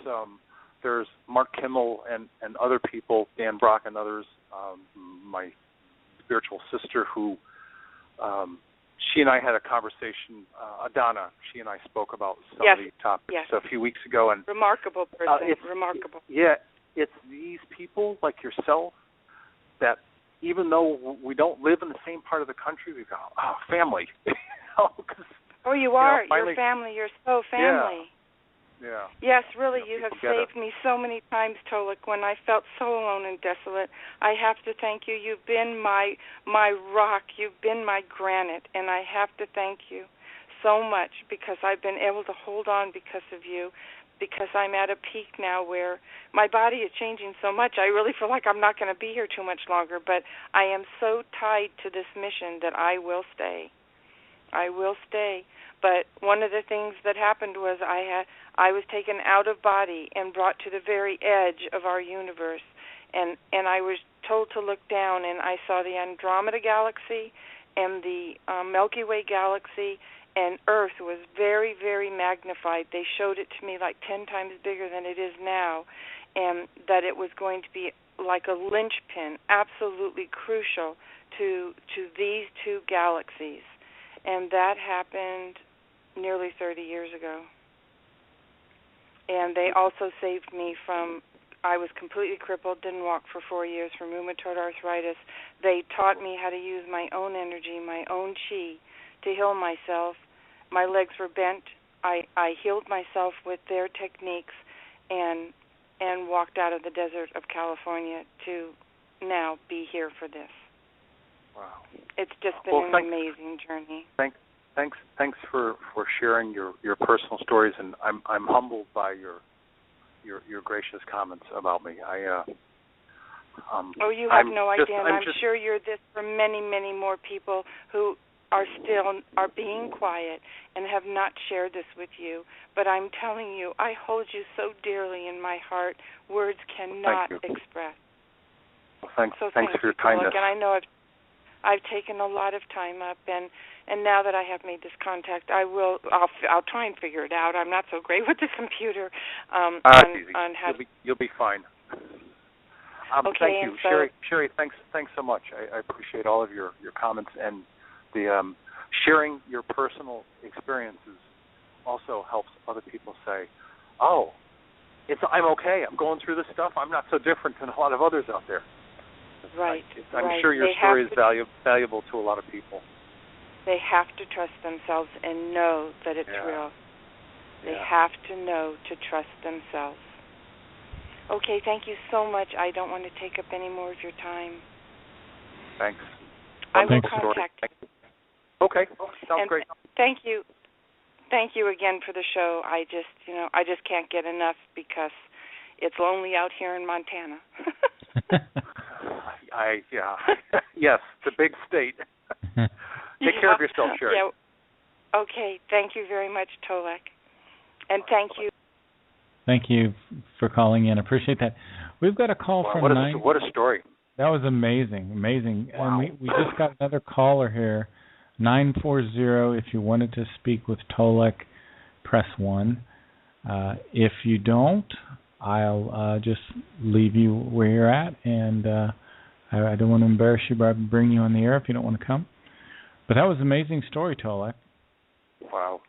there's Mark Kimmel and other people, Dan Brock and others. My spiritual sister, who she and I had a conversation. Adana, she and I spoke about some of these topics a few weeks ago. And remarkable person, remarkable. Yeah, it's these people like yourself that, even though we don't live in the same part of the country, we go, family. Oh, you are. You're family. You're so family. Yeah. Yes, really, you have saved me so many times, Tolec, when I felt so alone and desolate. I have to thank you. You've been my rock. You've been my granite, and I have to thank you so much because I've been able to hold on because of you, because I'm at a peak now where my body is changing so much. I really feel like I'm not going to be here too much longer, but I am so tied to this mission that I will stay. I will stay. But one of the things that happened was I was taken out of body and brought to the very edge of our universe, and I was told to look down, and I saw the Andromeda galaxy and the Milky Way galaxy, and Earth was very, very magnified. They showed it to me like 10 times bigger than it is now, and that it was going to be like a linchpin, absolutely crucial to these two galaxies. And that happened nearly 30 years ago. And they also saved me from, I was completely crippled, didn't walk for 4 years from rheumatoid arthritis. They taught me how to use my own energy, my own chi, to heal myself. My legs were bent. I healed myself with their techniques and walked out of the desert of California to now be here for this. Wow. It's just been an amazing journey. Thanks for sharing your personal stories, and I'm humbled by your gracious comments about me. You have no idea, and I'm sure you're this for many, many more people who are being quiet and have not shared this with you. But I'm telling you, I hold you so dearly in my heart, words cannot express. Well, thanks for your kindness. And I know I've taken a lot of time up, and now that I have made this contact, I'll try and figure it out. I'm not so great with the computer. On how you'll be fine. Okay, thank you, Sherry. Thanks so much. I appreciate all of your comments, and the sharing your personal experiences also helps other people say, "Oh, I'm okay. I'm going through this stuff. I'm not so different than a lot of others out there." Right. I'm sure your story is valuable to a lot of people. They have to trust themselves and know that it's real. They have to know to trust themselves. Okay, thank you so much. I don't want to take up any more of your time. Thanks. I will contact you. Okay, sounds great. Thank you. Thank you again for the show. I just can't get enough because it's lonely out here in Montana. Yes, it's a big state. Take care of yourself, Sherry. Yeah. Okay, thank you very much, Tolec. And thank you. Thank you for calling in. Appreciate that. We've got a call from what a story. That was amazing. Wow. And we just got another caller here, 940. If you wanted to speak with Tolec, press 1. If you don't, I'll just leave you where you're at, and I don't want to embarrass you by bringing you on the air if you don't want to come. But that was an amazing story, Tolec. Wow.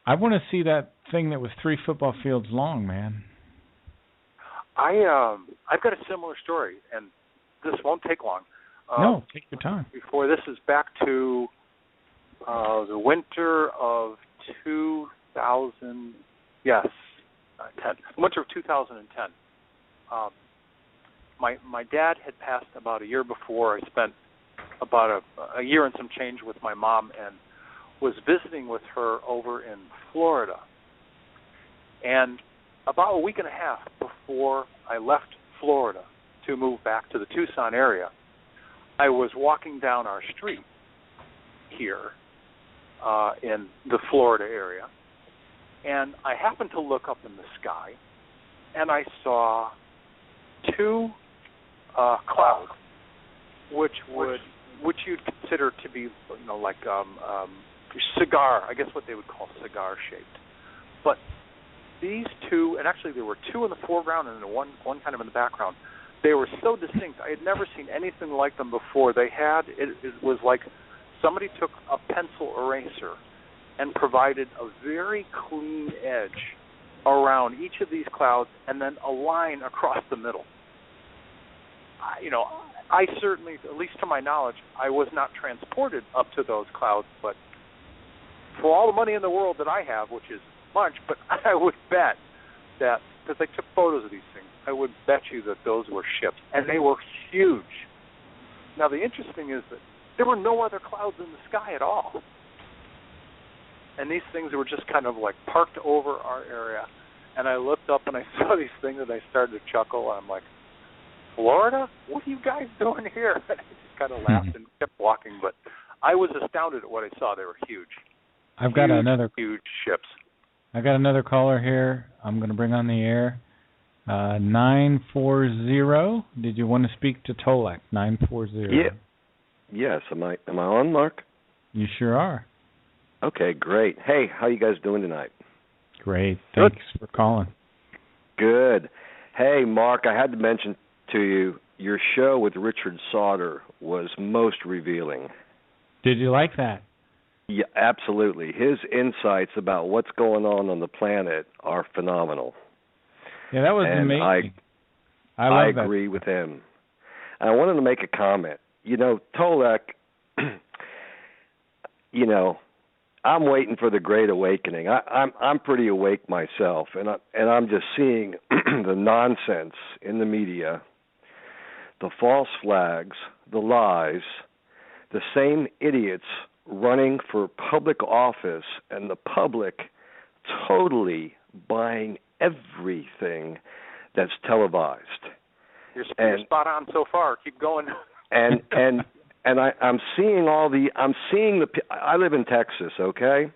I want to see that thing that was 3 football fields long, man. I've got a similar story, and this won't take long. No, take your time. Before this is back to the winter of 2000. Yes, 10. The winter of 2010. My dad had passed about a year before. I spent about a year and some change with my mom and was visiting with her over in Florida. And about a week and a half before I left Florida to move back to the Tucson area, I was walking down our street here in the Florida area, and I happened to look up in the sky, and I saw 2 clouds, which you'd consider to be, like cigar, I guess what they would call cigar-shaped. But these 2, and actually there were 2 in the foreground and one kind of in the background. They were so distinct. I had never seen anything like them before. It was like somebody took a pencil eraser and provided a very clean edge around each of these clouds and then a line across the middle. I certainly, at least to my knowledge, I was not transported up to those clouds, but for all the money in the world that I have, which is much, but I would bet that, because they took photos of these things, I would bet you that those were ships, and they were huge. Now, the interesting is that there were no other clouds in the sky at all. And these things were just kind of like parked over our area. And I looked up and I saw these things and I started to chuckle. And I'm like, Florida? What are you guys doing here? And I just kind of laughed and kept walking. But I was astounded at what I saw. They were huge. I've got another huge ships. I've got another caller here. I'm going to bring on the air. 940. Did you want to speak to Tolec? 940. Yeah. Yes. Am I on, Mark? You sure are. Okay, great. Hey, how you guys doing tonight? Great. Thanks for calling. Good. Hey, Mark, I had to mention to you, your show with Richard Sauder was most revealing. Did you like that? Yeah, absolutely. His insights about what's going on the planet are phenomenal. Yeah, that was amazing. I agree with him. I wanted to make a comment. Tolec, I'm waiting for the Great Awakening. I'm pretty awake myself, and I'm just seeing the nonsense in the media, the false flags, the lies, the same idiots running for public office, and the public totally buying everything that's televised. You're spot on so far. Keep going. And I'm seeing I live in Texas, okay?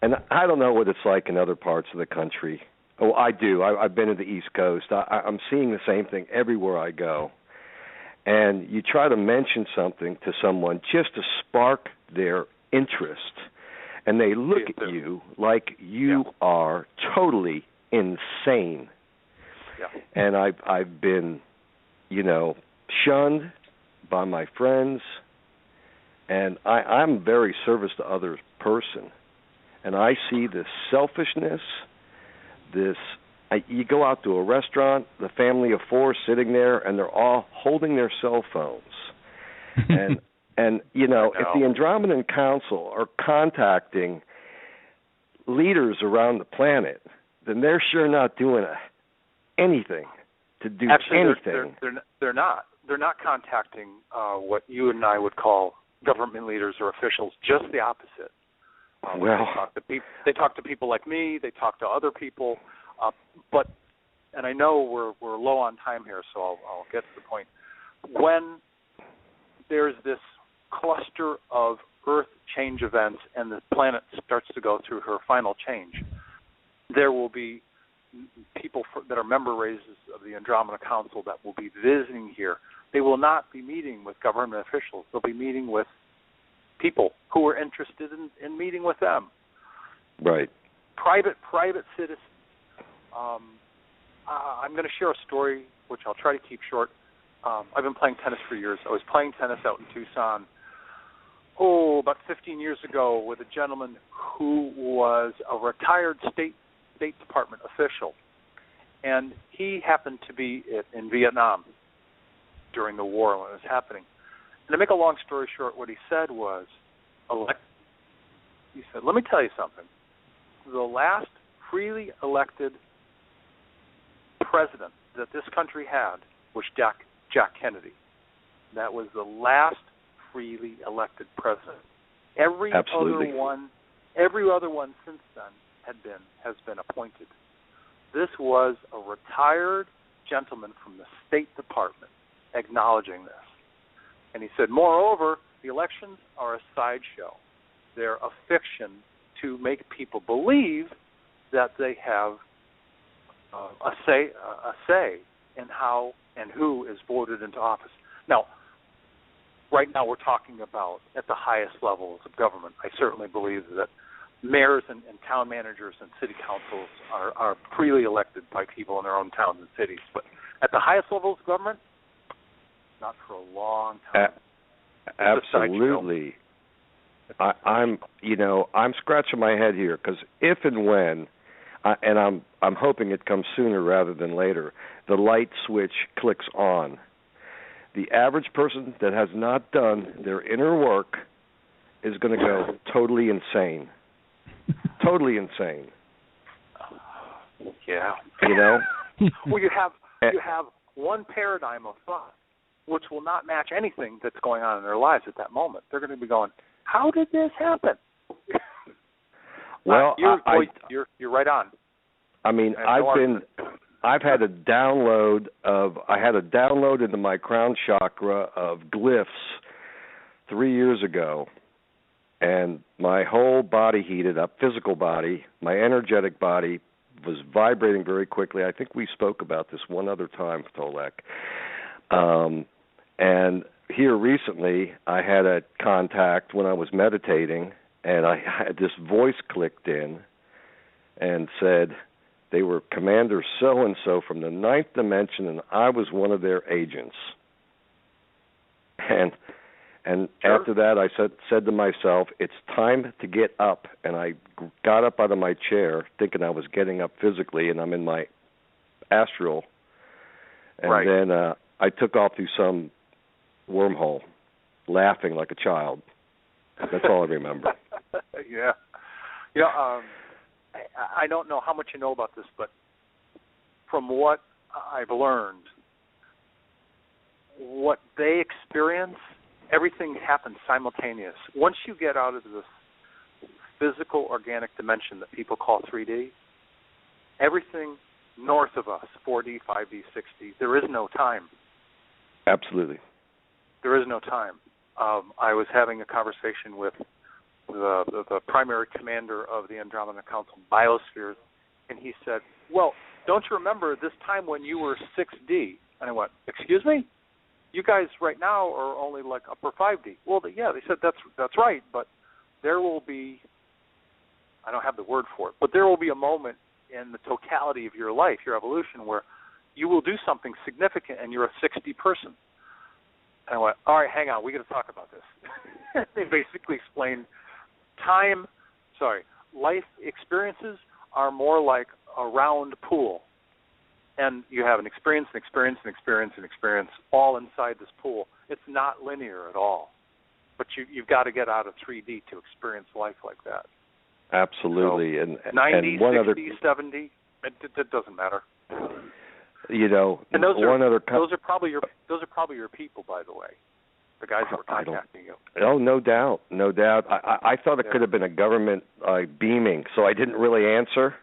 And I don't know what it's like in other parts of the country. Oh, I do. I've been to the East Coast. I'm seeing the same thing everywhere I go. And you try to mention something to someone just to spark their interest, and they look at you like you are totally insane. Yeah. And I've been, shunned by my friends, and I'm a very service to others person, and I see this selfishness, you go out to a restaurant, the family of four sitting there, and they're all holding their cell phones. And if the Andromeda Council are contacting leaders around the planet, then they're sure not doing anything to do anything. They're not. They're not contacting what you and I would call government leaders or officials. Just the opposite. They talk to people like me. They talk to other people. And I know we're low on time here, so I'll get to the point. When there's this cluster of Earth change events and the planet starts to go through her final change, there will be people that are member races of the Andromeda Council that will be visiting here. They will not be meeting with government officials. They'll be meeting with people who are interested in meeting with them. Right. Private citizens. I'm going to share a story, which I'll try to keep short. I've been playing tennis for years. I was playing tennis out in Tucson, about 15 years ago, with a gentleman who was a retired State Department official. And he happened to be in Vietnam during the war when it was happening. And to make a long story short, what he said was, he said, let me tell you something. The last freely elected president that this country had was Jack Kennedy. That was the last freely elected president. Every Absolutely. other one since then has been appointed. This was a retired gentleman from the State Department acknowledging this. And he said, moreover, the elections are a sideshow. They're a fiction to make people believe that they have a say in how and who is voted into office. Now, right now we're talking about at the highest levels of government. I certainly believe that mayors and town managers and city councils are freely elected by people in their own towns and cities. But at the highest levels of government, not for a long time. Absolutely. I'm scratching my head here because if and when, and I'm hoping it comes sooner rather than later, the light switch clicks on. The average person that has not done their inner work is going to go totally insane. Totally insane. Yeah. You know? Well, you have one paradigm of thought which will not match anything that's going on in their lives at that moment. They're going to be going, how did this happen? Well, you're right on. I mean, I had a download into my crown chakra of glyphs 3 years ago, and my whole body heated up, physical body, my energetic body was vibrating very quickly. I think we spoke about this one other time, Tolec. And here recently, I had a contact when I was meditating, and I had this voice clicked in and said they were Commander so-and-so from the 9th dimension, and I was one of their agents. And after that, I said to myself, it's time to get up. And I got up out of my chair, thinking I was getting up physically, and I'm in my astral. And then I took off through some wormhole, laughing like a child. That's all I remember. Yeah. You know, I don't know how much you know about this, but from what I've learned, what they experience, everything happens simultaneous. Once you get out of this physical, organic dimension that people call 3D, everything north of us, 4D, 5D, 6D, there is no time. Absolutely. There is no time. I was having a conversation with the primary commander of the Andromeda Council biospheres, and he said, well, don't you remember this time when you were 6D? And I went, excuse me? You guys right now are only like upper 5D. Well, yeah, they said that's right, but there will be, I don't have the word for it, but there will be a moment in the totality of your life, your evolution, where you will do something significant and you're a 6D person. And I went, all right, hang on, we got to talk about this. They basically explained life experiences are more like a round pool. And you have an experience all inside this pool. It's not linear at all. But you've got to get out of 3D to experience life like that. Absolutely. So 90, and 60, 70, it doesn't matter. You know, and those are probably your people, by the way. The guys that were contacting you. Oh, no doubt. I thought it could have been a government beaming, so I didn't really answer.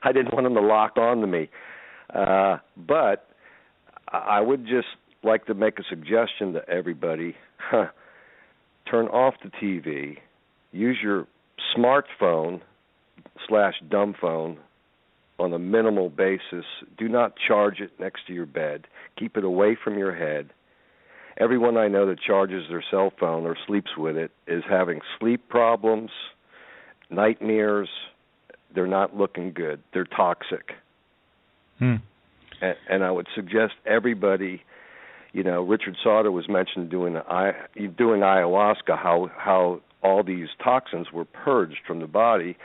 I didn't want them to lock on to me. But I would just like to make a suggestion to everybody. Turn off the TV. Use your smartphone / dumb phone on a minimal basis. Do not charge it next to your bed. Keep it away from your head. Everyone I know that charges their cell phone or sleeps with it is having sleep problems, nightmares. They're not looking good. They're toxic. And I would suggest everybody, you know, Richard Sauter was mentioned doing ayahuasca, how all these toxins were purged from the body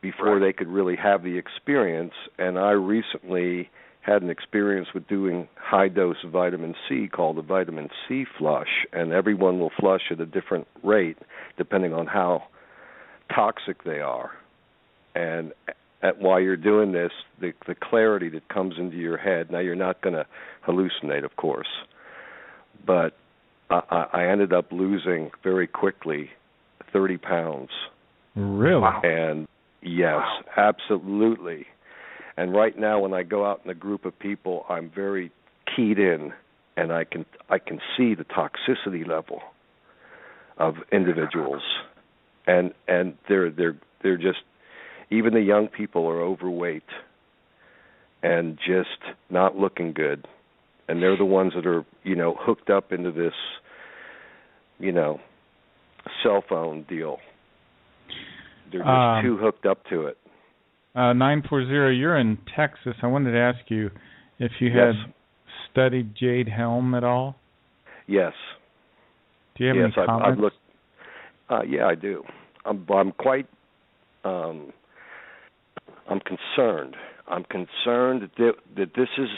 before they could really have the experience. And I recently had an experience with doing high-dose vitamin C called the vitamin C flush, and everyone will flush at a different rate depending on how toxic they are. And while you're doing this, the clarity that comes into your head, now you're not going to hallucinate, of course, but I ended up losing very quickly 30 pounds. Really? Wow. And yes, absolutely. And right now when I go out in a group of people, I'm very keyed in, and I can see the toxicity level of individuals. And they're just, even the young people are overweight and just not looking good. And they're the ones that are, you know, hooked up into this, you know, cell phone deal. They're just too hooked up to it. 940, you're in Texas. I wanted to ask you if you had studied Jade Helm at all. Yes. Do you have any comments? I've looked. Yeah, I do. I'm quite. I'm concerned. I'm concerned that this is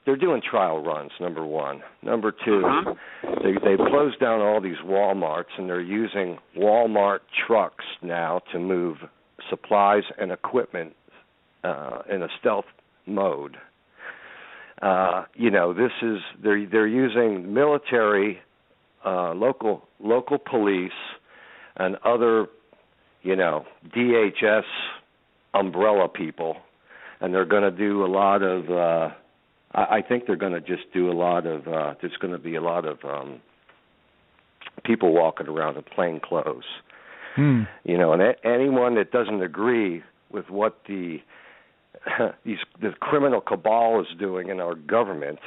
they're doing trial runs, number one. Number two, they've closed down all these Walmarts, and they're using Walmart trucks now to move supplies and equipment in a stealth mode. This is they're using military, local police, and other, DHS umbrella people, and they're going to do a lot of. I think they're going to just do a lot of. There's going to be a lot of people walking around in plain clothes. And anyone that doesn't agree with what the criminal cabal is doing in our government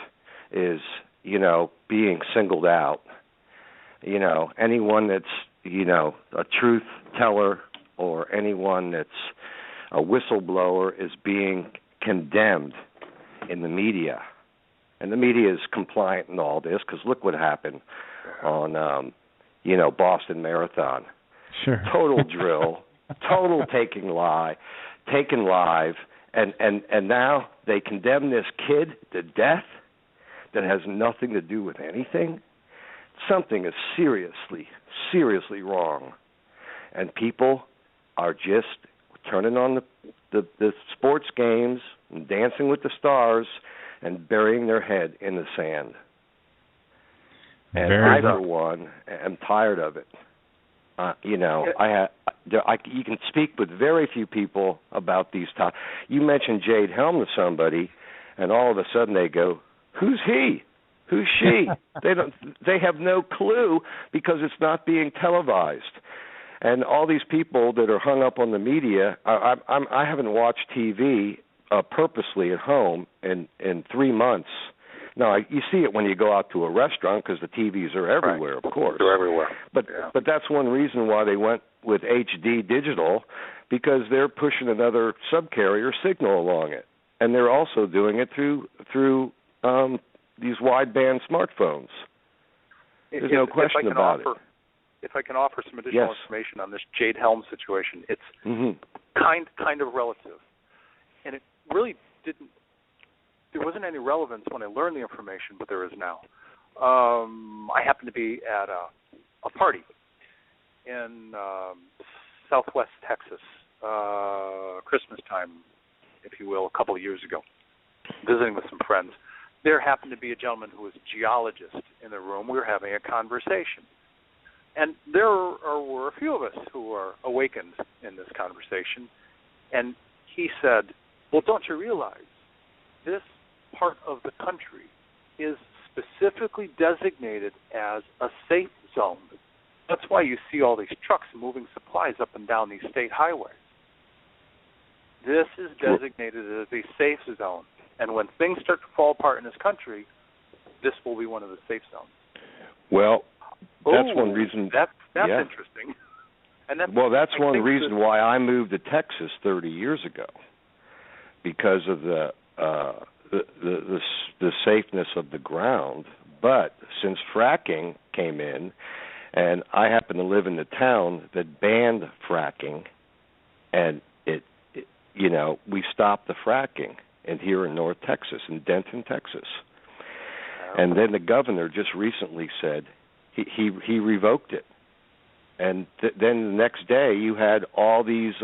is, being singled out. Anyone that's, a truth teller or anyone that's a whistleblower is being condemned in the media. And the media is compliant in all this, because look what happened on, Boston Marathon. Sure. Total drill, total taken live, and now they condemn this kid to death that has nothing to do with anything. Something is seriously wrong, and people are just turning on the sports games and Dancing with the Stars and burying their head in the sand. And I, for one, am tired of it. You can speak with very few people about these topics. You mentioned Jade Helm to somebody, and all of a sudden they go, "Who's he? Who's she?" They have no clue because it's not being televised. And all these people that are hung up on the media, I haven't watched TV purposely at home in 3 months. Now, you see it when you go out to a restaurant because the TVs are everywhere, right. Of course. They're everywhere. But that's one reason why they went with HD digital, because they're pushing another subcarrier signal along it, and they're also doing it through these wideband smartphones. There's no question about it. If I can offer some additional information on this Jade Helm situation, it's kind of relative, and it really didn't. There wasn't any relevance when I learned the information, but there is now. I happened to be at a party in southwest Texas, Christmas time, if you will, a couple of years ago, visiting with some friends. There happened to be a gentleman who was a geologist in the room. We were having a conversation. And there were a few of us who were awakened in this conversation. And he said, "Well, don't you realize this part of the country is specifically designated as a safe zone. That's why you see all these trucks moving supplies up and down these state highways. This is designated as a safe zone. And when things start to fall apart in this country, this will be one of the safe zones." Well, that's one reason. That's interesting. And that's one reason why I moved to Texas 30 years ago, because of the safeness of the ground. But since fracking came in, and I happen to live in the town that banned fracking, and we stopped the fracking here in North Texas, in Denton, Texas. And then the governor just recently said he revoked it. And then the next day you had all these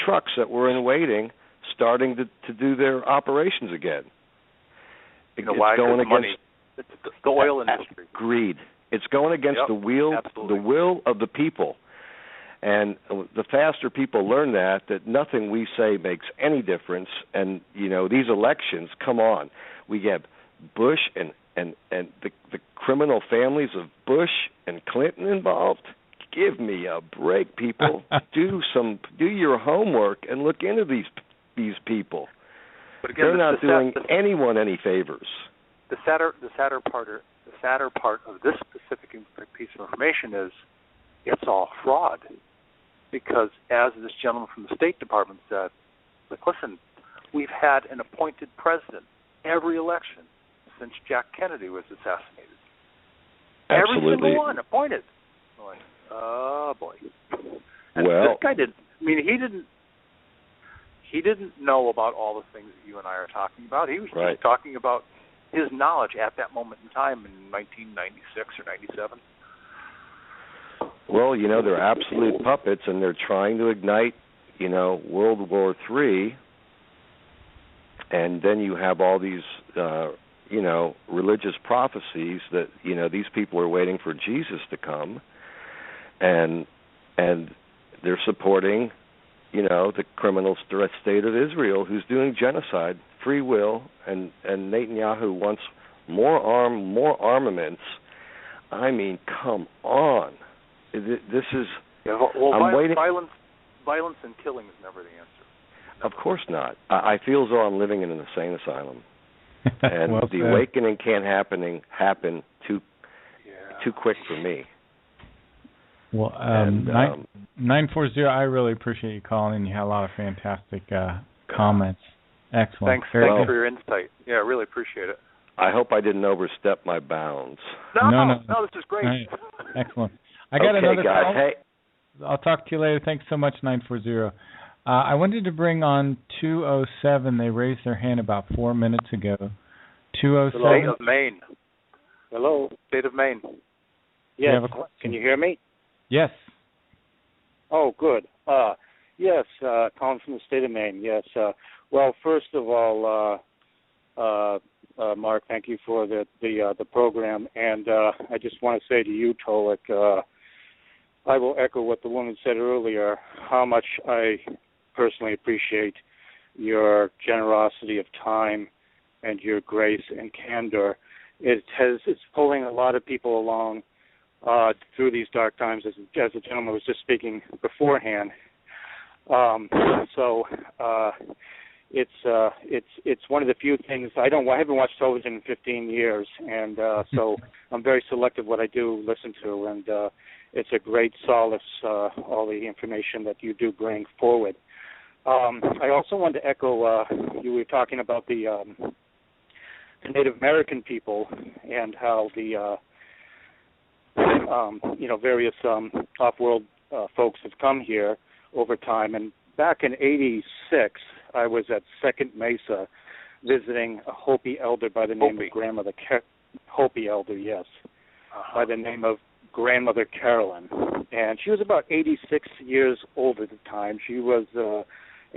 trucks that were in waiting starting to do their operations again. It's going against the oil industry. Greed. It's going against the will of the people. And the faster people learn that nothing we say makes any difference. And these elections, come on, we get Bush and the criminal families of Bush and Clinton involved. Give me a break, people. Do your homework and look into these people. But again, they're not doing anyone any favors. The sadder part of this specific piece of information is it's all fraud. Because as this gentleman from the State Department said, listen, we've had an appointed president every election since Jack Kennedy was assassinated. Absolutely. Every single one appointed. I'm like, oh boy. And well, this guy didn't. I mean, he didn't know about all the things that you and I are talking about. He was just talking about his knowledge at that moment in time in 1996 or 97. Well, they're absolute puppets, and they're trying to ignite, World War III, and then you have all these, religious prophecies that, these people are waiting for Jesus to come, and they're supporting, the criminal state of Israel, who's doing genocide, free will, and Netanyahu wants more armaments. I mean, come on. This is. I'm waiting. Violence and killing is never the answer. Of course not. I feel as though I'm living in an insane asylum, and the awakening can't happen too quick for me. Well, 940, I really appreciate you calling. You had a lot of fantastic comments. Excellent. Thanks for your insight. Yeah, I really appreciate it. I hope I didn't overstep my bounds. No, this is great. Right. Excellent. I got another guys. call. Hey. I'll talk to you later. Thanks so much, 940. I wanted to bring on 207. They raised their hand about 4 minutes ago. 207. State of Maine. Hello. State of Maine. Yes. You Can you hear me? Yes. Oh, good. Yes, calling from the state of Maine. Yes. Well, first of all, Mark, thank you for the program, and I just want to say to you, Tolec, I will echo what the woman said earlier, how much I personally appreciate your generosity of time and your grace and candor. It's pulling a lot of people along through these dark times, as the gentleman was just speaking beforehand. It's one of the few things I haven't watched television in 15 years, and so I'm very selective what I do listen to, and it's a great solace, all the information that you do bring forward. I also wanted to echo, you were talking about the Native American people and how the various off-world folks have come here over time. And back in '86, I was at Second Mesa visiting a Hopi elder by the name of Grandmother Hopi elder, yes, by the name of Grandmother Carolyn. And she was about 86 years old at the time. She was a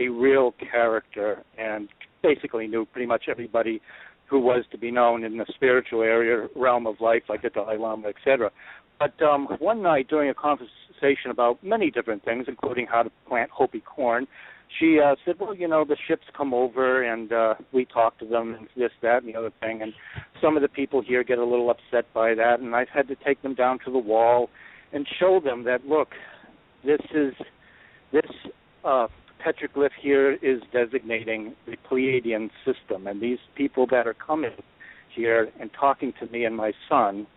real character and basically knew pretty much everybody who was to be known in the spiritual realm of life, like the Dalai Lama, etc. But one night during a conversation about many different things, including how to plant Hopi corn, she said, well, the ships come over and we talk to them and this, that, and the other thing. And some of the people here get a little upset by that, and I've had to take them down to the wall and show them that, look, this petroglyph here is designating the Pleiadian system, and these people that are coming here and talking to me and my son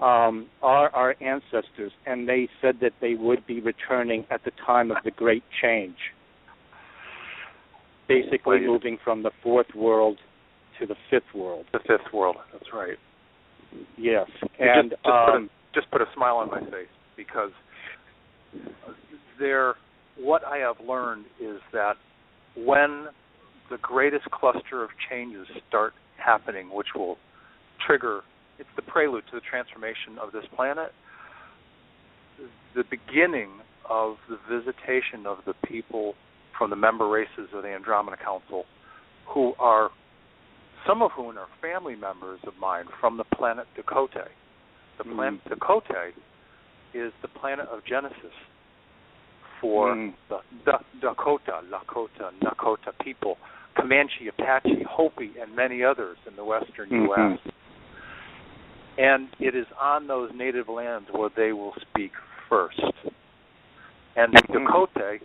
are our ancestors, and they said that they would be returning at the time of the Great Change, basically moving from the fourth world to the fifth world. The fifth world, that's right. Yes, and just put a smile on my face, because what I have learned is that when the greatest cluster of changes start happening, which will trigger, it's the prelude to the transformation of this planet, the beginning of the visitation of the people from the member races of the Andromeda Council, who are, some of whom are family members of mine from the planet Dakota. The planet Dakota is the planet of Genesis for the Dakota, Lakota, Nakota people, Comanche, Apache, Hopi, and many others in the western U.S. And it is on those native lands where they will speak first. And Dakota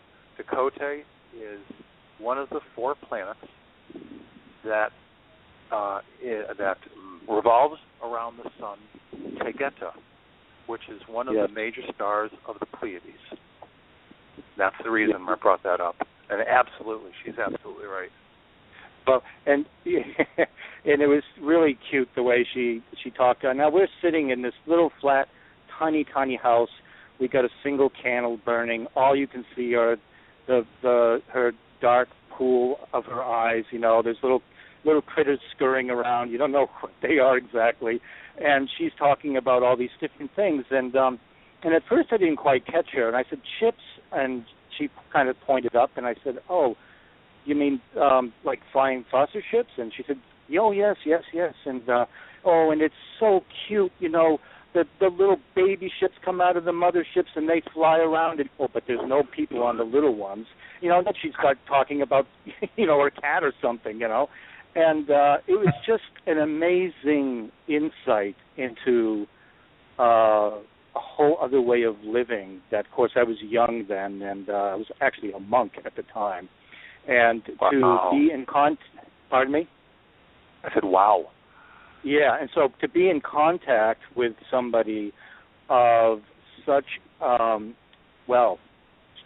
is one of the four planets that revolves around the sun, Tegeta, which is one of the major stars of the Pleiades. That's the reason I brought that up. And absolutely, she's absolutely right. Well, and it was really cute the way she talked. Now we're sitting in this little flat, tiny house. We got a single candle burning. All you can see are her dark pool of her eyes. There's little critters scurrying around. You don't know what they are exactly. And she's talking about all these different things. And at first I didn't quite catch her. And I said, chips and she kind of pointed up, and I said, "Oh, you mean like flying saucer ships?" And she said, "Oh, yes. And and it's so cute, the little baby ships come out of the motherships and they fly around, and but there's no people on the little ones." And then she started talking about, her cat or something, and it was just an amazing insight into a whole other way of living. That, of course, I was young then, and I was actually a monk at the time, and to be in pardon me? I said, wow. Yeah, and so to be in contact with somebody of such,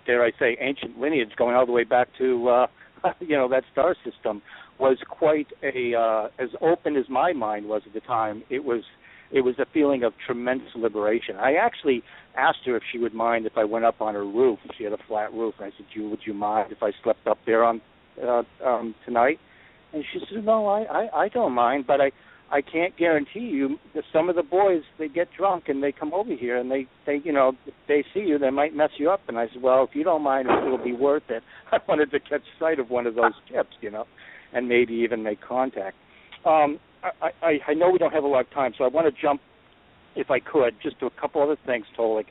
dare I say, ancient lineage, going all the way back to, that star system, was quite as open as my mind was at the time. It was a feeling of tremendous liberation. I actually asked her if she would mind if I went up on her roof. She had a flat roof, and I said, "Would you mind if I slept up there on tonight?" And she said, "No, I don't mind, but I can't guarantee you that some of the boys, they get drunk and they come over here and they if they see you, they might mess you up." And I said, "Well, if you don't mind, it'll be worth it." I wanted to catch sight of one of those ships, and maybe even make contact. I know we don't have a lot of time, so I want to jump, if I could, just to a couple other things, Tolec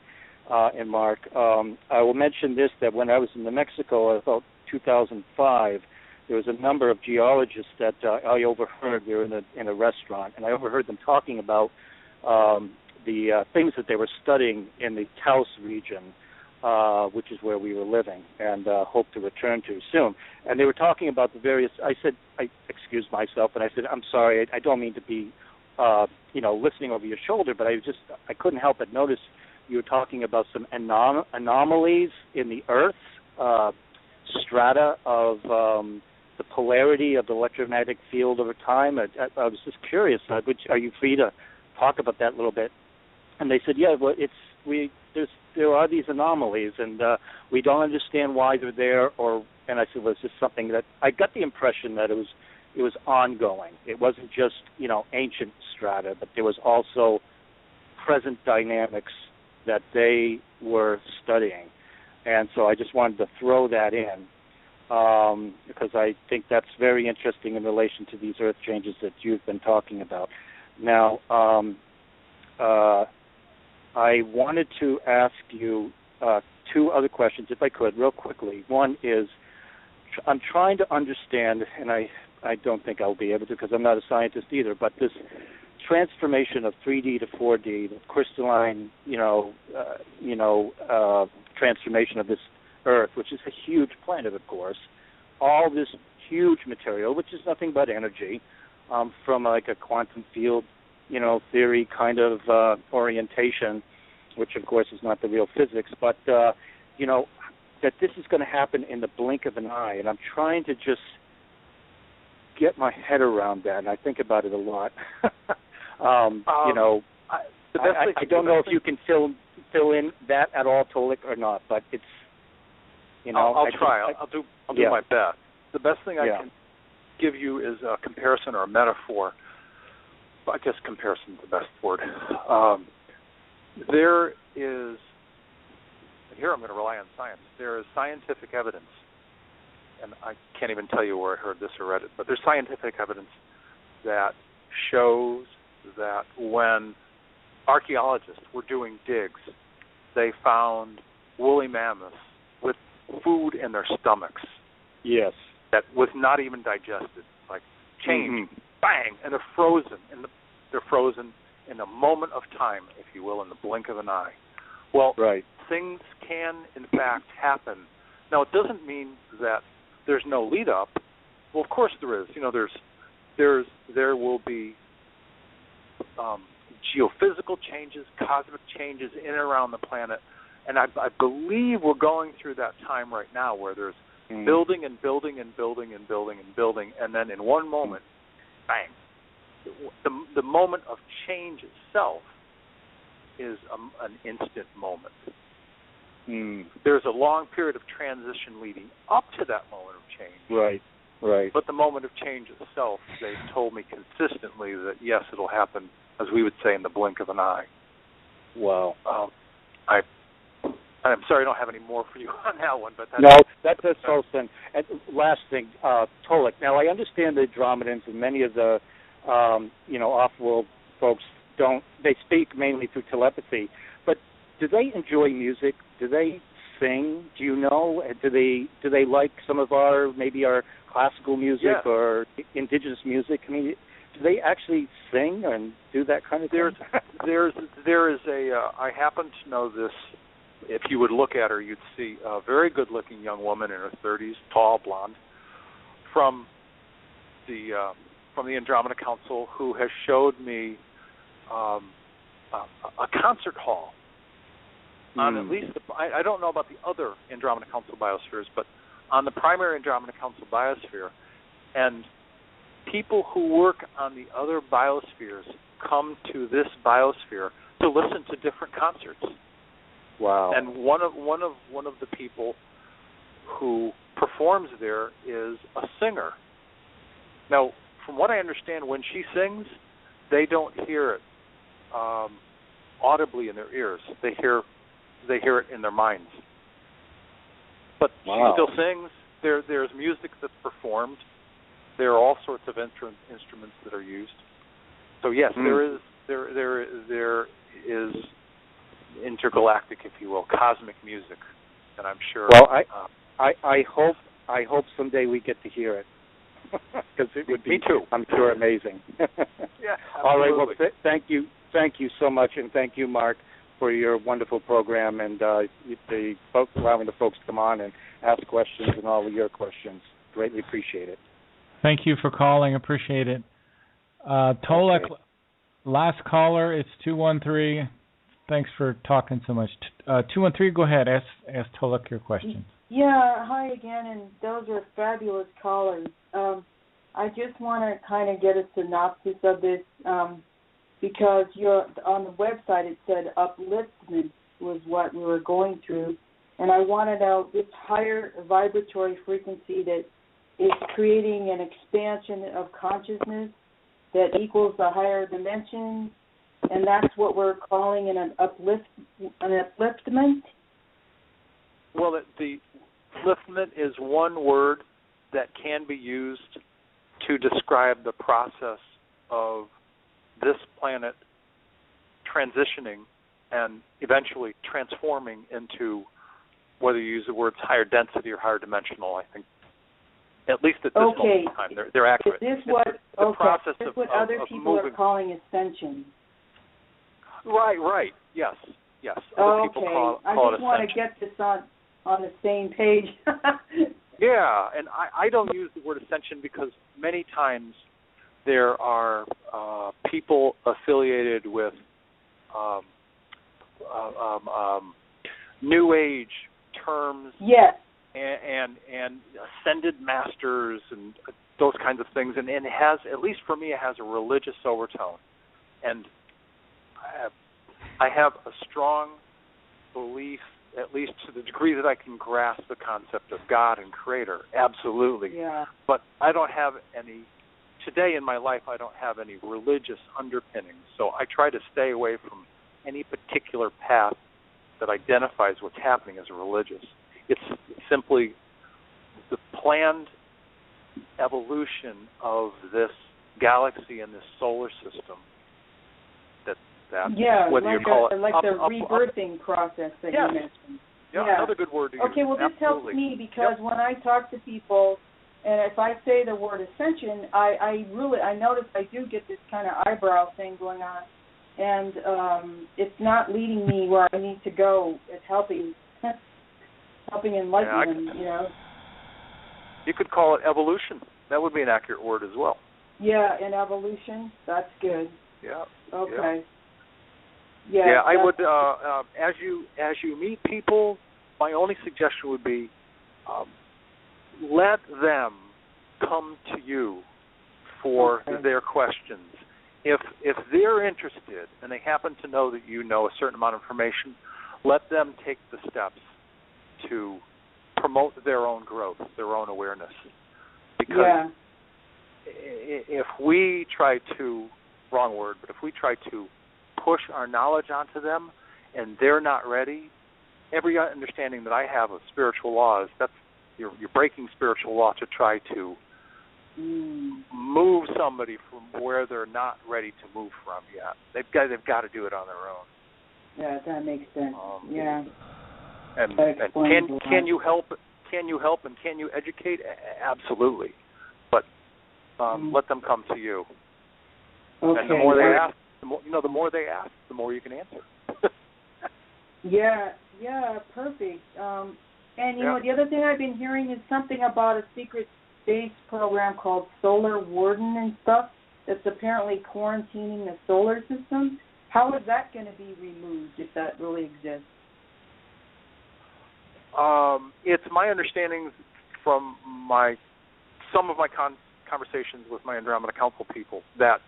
and Mark. I will mention this, that when I was in New Mexico, about 2005, there was a number of geologists that I overheard. We were in a restaurant, and I overheard them talking about the things that they were studying in the Taos region, which is where we were living and hope to return to soon. And they were talking about the various. I excused myself, and I said, "I'm sorry, I don't mean to be, listening over your shoulder, but I couldn't help but notice you were talking about some anomalies in the Earth's strata of the polarity of the electromagnetic field over time." I was just curious. Are you free to talk about that a little bit? And they said, "Yeah, well, there are these anomalies, and we don't understand why they're there." And I said, "Well, it's just something that I got the impression that it was ongoing. It wasn't just ancient strata, but there was also present dynamics that they were studying." And so I just wanted to throw that in because I think that's very interesting in relation to these Earth changes that you've been talking about. Now, I wanted to ask you two other questions, if I could, real quickly. One is, I'm trying to understand, and I don't think I'll be able to because I'm not a scientist either, but this transformation of 3D to 4D, the crystalline, transformation of this Earth, which is a huge planet, of course, all this huge material, which is nothing but energy, from like a quantum field, theory kind of orientation, which of course is not the real physics, but that this is going to happen in the blink of an eye, and I'm trying to just get my head around that, and I think about it a lot. I don't know if you can fill in that at all, Tolec, or not, but it's I'll try. I'll do my best. The best thing I can give you is a comparison or a metaphor. I guess comparison is the best word. There is, and here I'm going to rely on science. There is scientific evidence, and I can't even tell you where I heard this or read it, but there's scientific evidence that shows that when archaeologists were doing digs, they found woolly mammoths with food in their stomachs. Yes. That was not even digested, like changed, bang, and they're frozen. They're frozen in a moment of time, if you will, in the blink of an eye. Well, things can, in fact, happen. Now, it doesn't mean that there's no lead up. Well, of course there is. There will be geophysical changes, cosmic changes in and around the planet, and I believe we're going through that time right now where there's building and building and building and building and building, and then in one moment, bang. The moment of change itself is an instant moment. There's a long period of transition leading up to that moment of change. Right. But the moment of change itself, they've told me consistently that, yes, it'll happen, as we would say, in the blink of an eye. Wow. I'm sorry I don't have any more for you on that one, but that's so thin. And last thing, Tolec. Now I understand the Andromedans and many of the off-world folks they speak mainly through telepathy, but do they enjoy music? Do they sing? Do you know? Do they like some of our classical music or indigenous music? I mean, do they actually sing and do that kind of thing? There is a I happen to know this. If you would look at her, you'd see a very good-looking young woman in her 30s, tall, blonde, from the Andromeda Council, who has showed me a concert hall on at least I don't know about the other Andromeda Council biospheres, but on the primary Andromeda Council biosphere, and people who work on the other biospheres come to this biosphere to listen to different concerts. Wow! And one of the people who performs there is a singer. Now, from what I understand, when she sings, they don't hear it audibly in their ears. They hear it in their minds. But she still sings. There's music that's performed. There are all sorts of instruments that are used. So yes, there is intergalactic, if you will, cosmic music, and I'm sure. Well, I hope someday we get to hear it, because it would be, me too. I'm sure, amazing. Yeah. Absolutely. All right. Well, thank you so much, and thank you, Mark, for your wonderful program and allowing the folks to come on and ask questions and all of your questions. Greatly appreciate it. Thank you for calling. Appreciate it. Tolec, last caller. It's 213. Thanks for talking so much. 213, go ahead. Ask Tolec your question. Yeah, hi again, and those are fabulous callers. I just want to kind of get a synopsis of this because on the website it said upliftment was what we were going through, and I want to know this higher vibratory frequency that is creating an expansion of consciousness that equals the higher dimensions. And that's what we're calling an upliftment? Well, the upliftment is one word that can be used to describe the process of this planet transitioning and eventually transforming into, whether you use the words higher density or higher dimensional, I think, at least at this moment in time, they're accurate. Is this what other people are calling ascension? Right. Yes. Other people call I just want to get this on the same page. Yeah, and I don't use the word ascension because many times there are people affiliated with New Age terms. Yes. And ascended masters and those kinds of things, and it has, at least for me, it has a religious overtone, and I have a strong belief, at least to the degree that I can grasp the concept of God and Creator, absolutely. Yeah. But I don't have any, today in my life, I don't have any religious underpinnings, so I try to stay away from any particular path that identifies what's happening as religious. It's simply the planned evolution of this galaxy and this solar system. Whether you call it the rebirthing process that you mentioned. Yeah, another good word to use. Okay, well, this helps me because when I talk to people, and if I say the word ascension, I notice I do get this kind of eyebrow thing going on, and it's not leading me where I need to go. It's helping enlighten them, You could call it evolution. That would be an accurate word as well. Yeah, an evolution. That's good. Yeah. Okay. Yeah, I would. As you meet people, my only suggestion would be let them come to you for their questions. If they're interested and they happen to know that you know a certain amount of information, let them take the steps to promote their own growth, their own awareness. Because if we try to, wrong word, but if we try to push our knowledge onto them and they're not ready, every understanding that I have of spiritual laws, that's you're breaking spiritual law to try to move somebody from where they're not ready to move from yet. They've got to do it on their own. Yeah, that makes sense. Yeah. And can you help? Can you help and can you educate? Absolutely. But let them come to you. Okay. And the more they ask, the more they ask, the more you can answer. Yeah, perfect. And the other thing I've been hearing is something about a secret space program called Solar Warden and stuff that's apparently quarantining the solar system. How is that going to be removed if that really exists? It's my understanding from some of my conversations with my Andromeda Council people that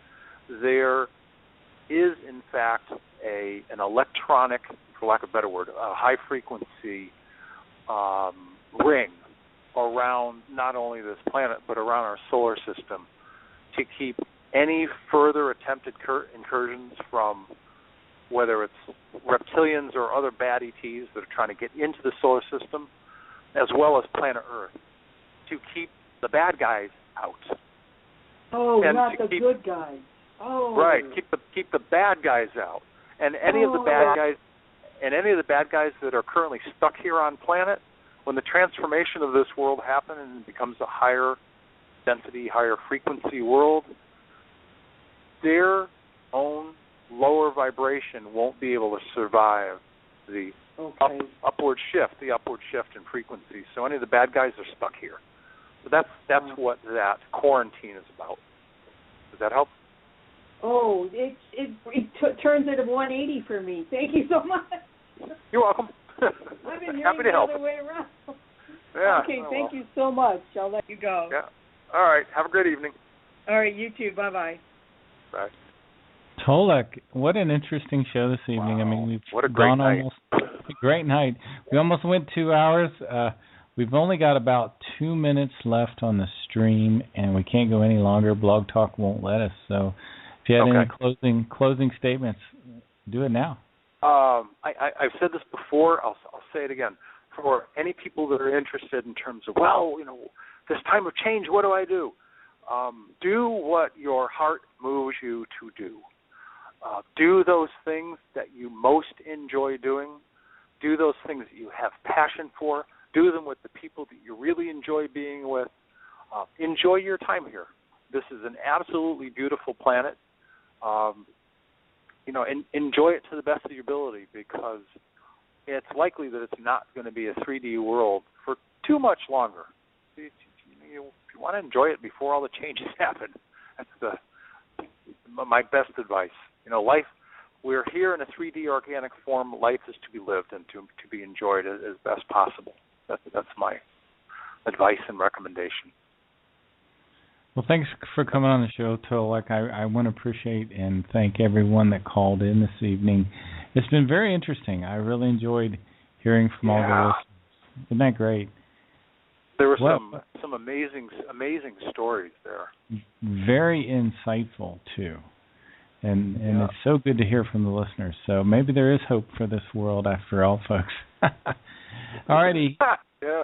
there is, in fact, an electronic, for lack of a better word, a high-frequency ring around not only this planet but around our solar system to keep any further attempted incursions from whether it's reptilians or other bad ETs that are trying to get into the solar system, as well as planet Earth, to keep the bad guys out. Oh, and not the good guys. Oh, right. Keep the bad guys out, and any of the bad guys that are currently stuck here on planet. When the transformation of this world happens and it becomes a higher density, higher frequency world, their own lower vibration won't be able to survive the upward shift in frequency. So any of the bad guys are stuck here. So that's what that quarantine is about. Does that help? Oh, it turns it 180 for me. Thank you so much. You're welcome. I've been hearing Happy to help. the other way around. Yeah. Okay, thank you so much. I'll let you go. Yeah. All right. Have a great evening. All right, you too. Bye-bye. Bye. Tolec, what an interesting show this evening. Wow. I mean, what a great night. A great night. We almost went 2 hours. We've only got about 2 minutes left on the stream, and we can't go any longer. Blog Talk won't let us. So if you had any closing statements, do it now. I've said this before. I'll say it again. For any people that are interested in terms of, this time of change, what do I do? Do what your heart moves you to do. Do those things that you most enjoy doing. Do those things that you have passion for. Do them with the people that you really enjoy being with. Enjoy your time here. This is an absolutely beautiful planet. Enjoy it to the best of your ability, because it's likely that it's not going to be a 3D world for too much longer. If you want to enjoy it before all the changes happen, that's my best advice. Life, we're here in a 3D organic form. Life is to be lived and to be enjoyed as best possible. That's my advice and recommendation. Well, thanks for coming on the show, Tolec. I want to appreciate and thank everyone that called in this evening. It's been very interesting. I really enjoyed hearing from all the listeners. Isn't that great? There were some amazing stories there. Very insightful, too. And it's so good to hear from the listeners. So maybe there is hope for this world after all, folks. All righty. Yeah.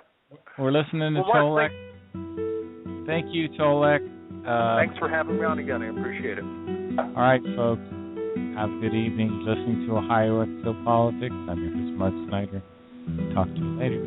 We're listening to Tolec. Thank you, Tolec. Thanks for having me on again. I appreciate it. All right, folks. Have a good evening. Listening to Ohio Exopolitics. I'm your host, Mark Snider. Talk to you later.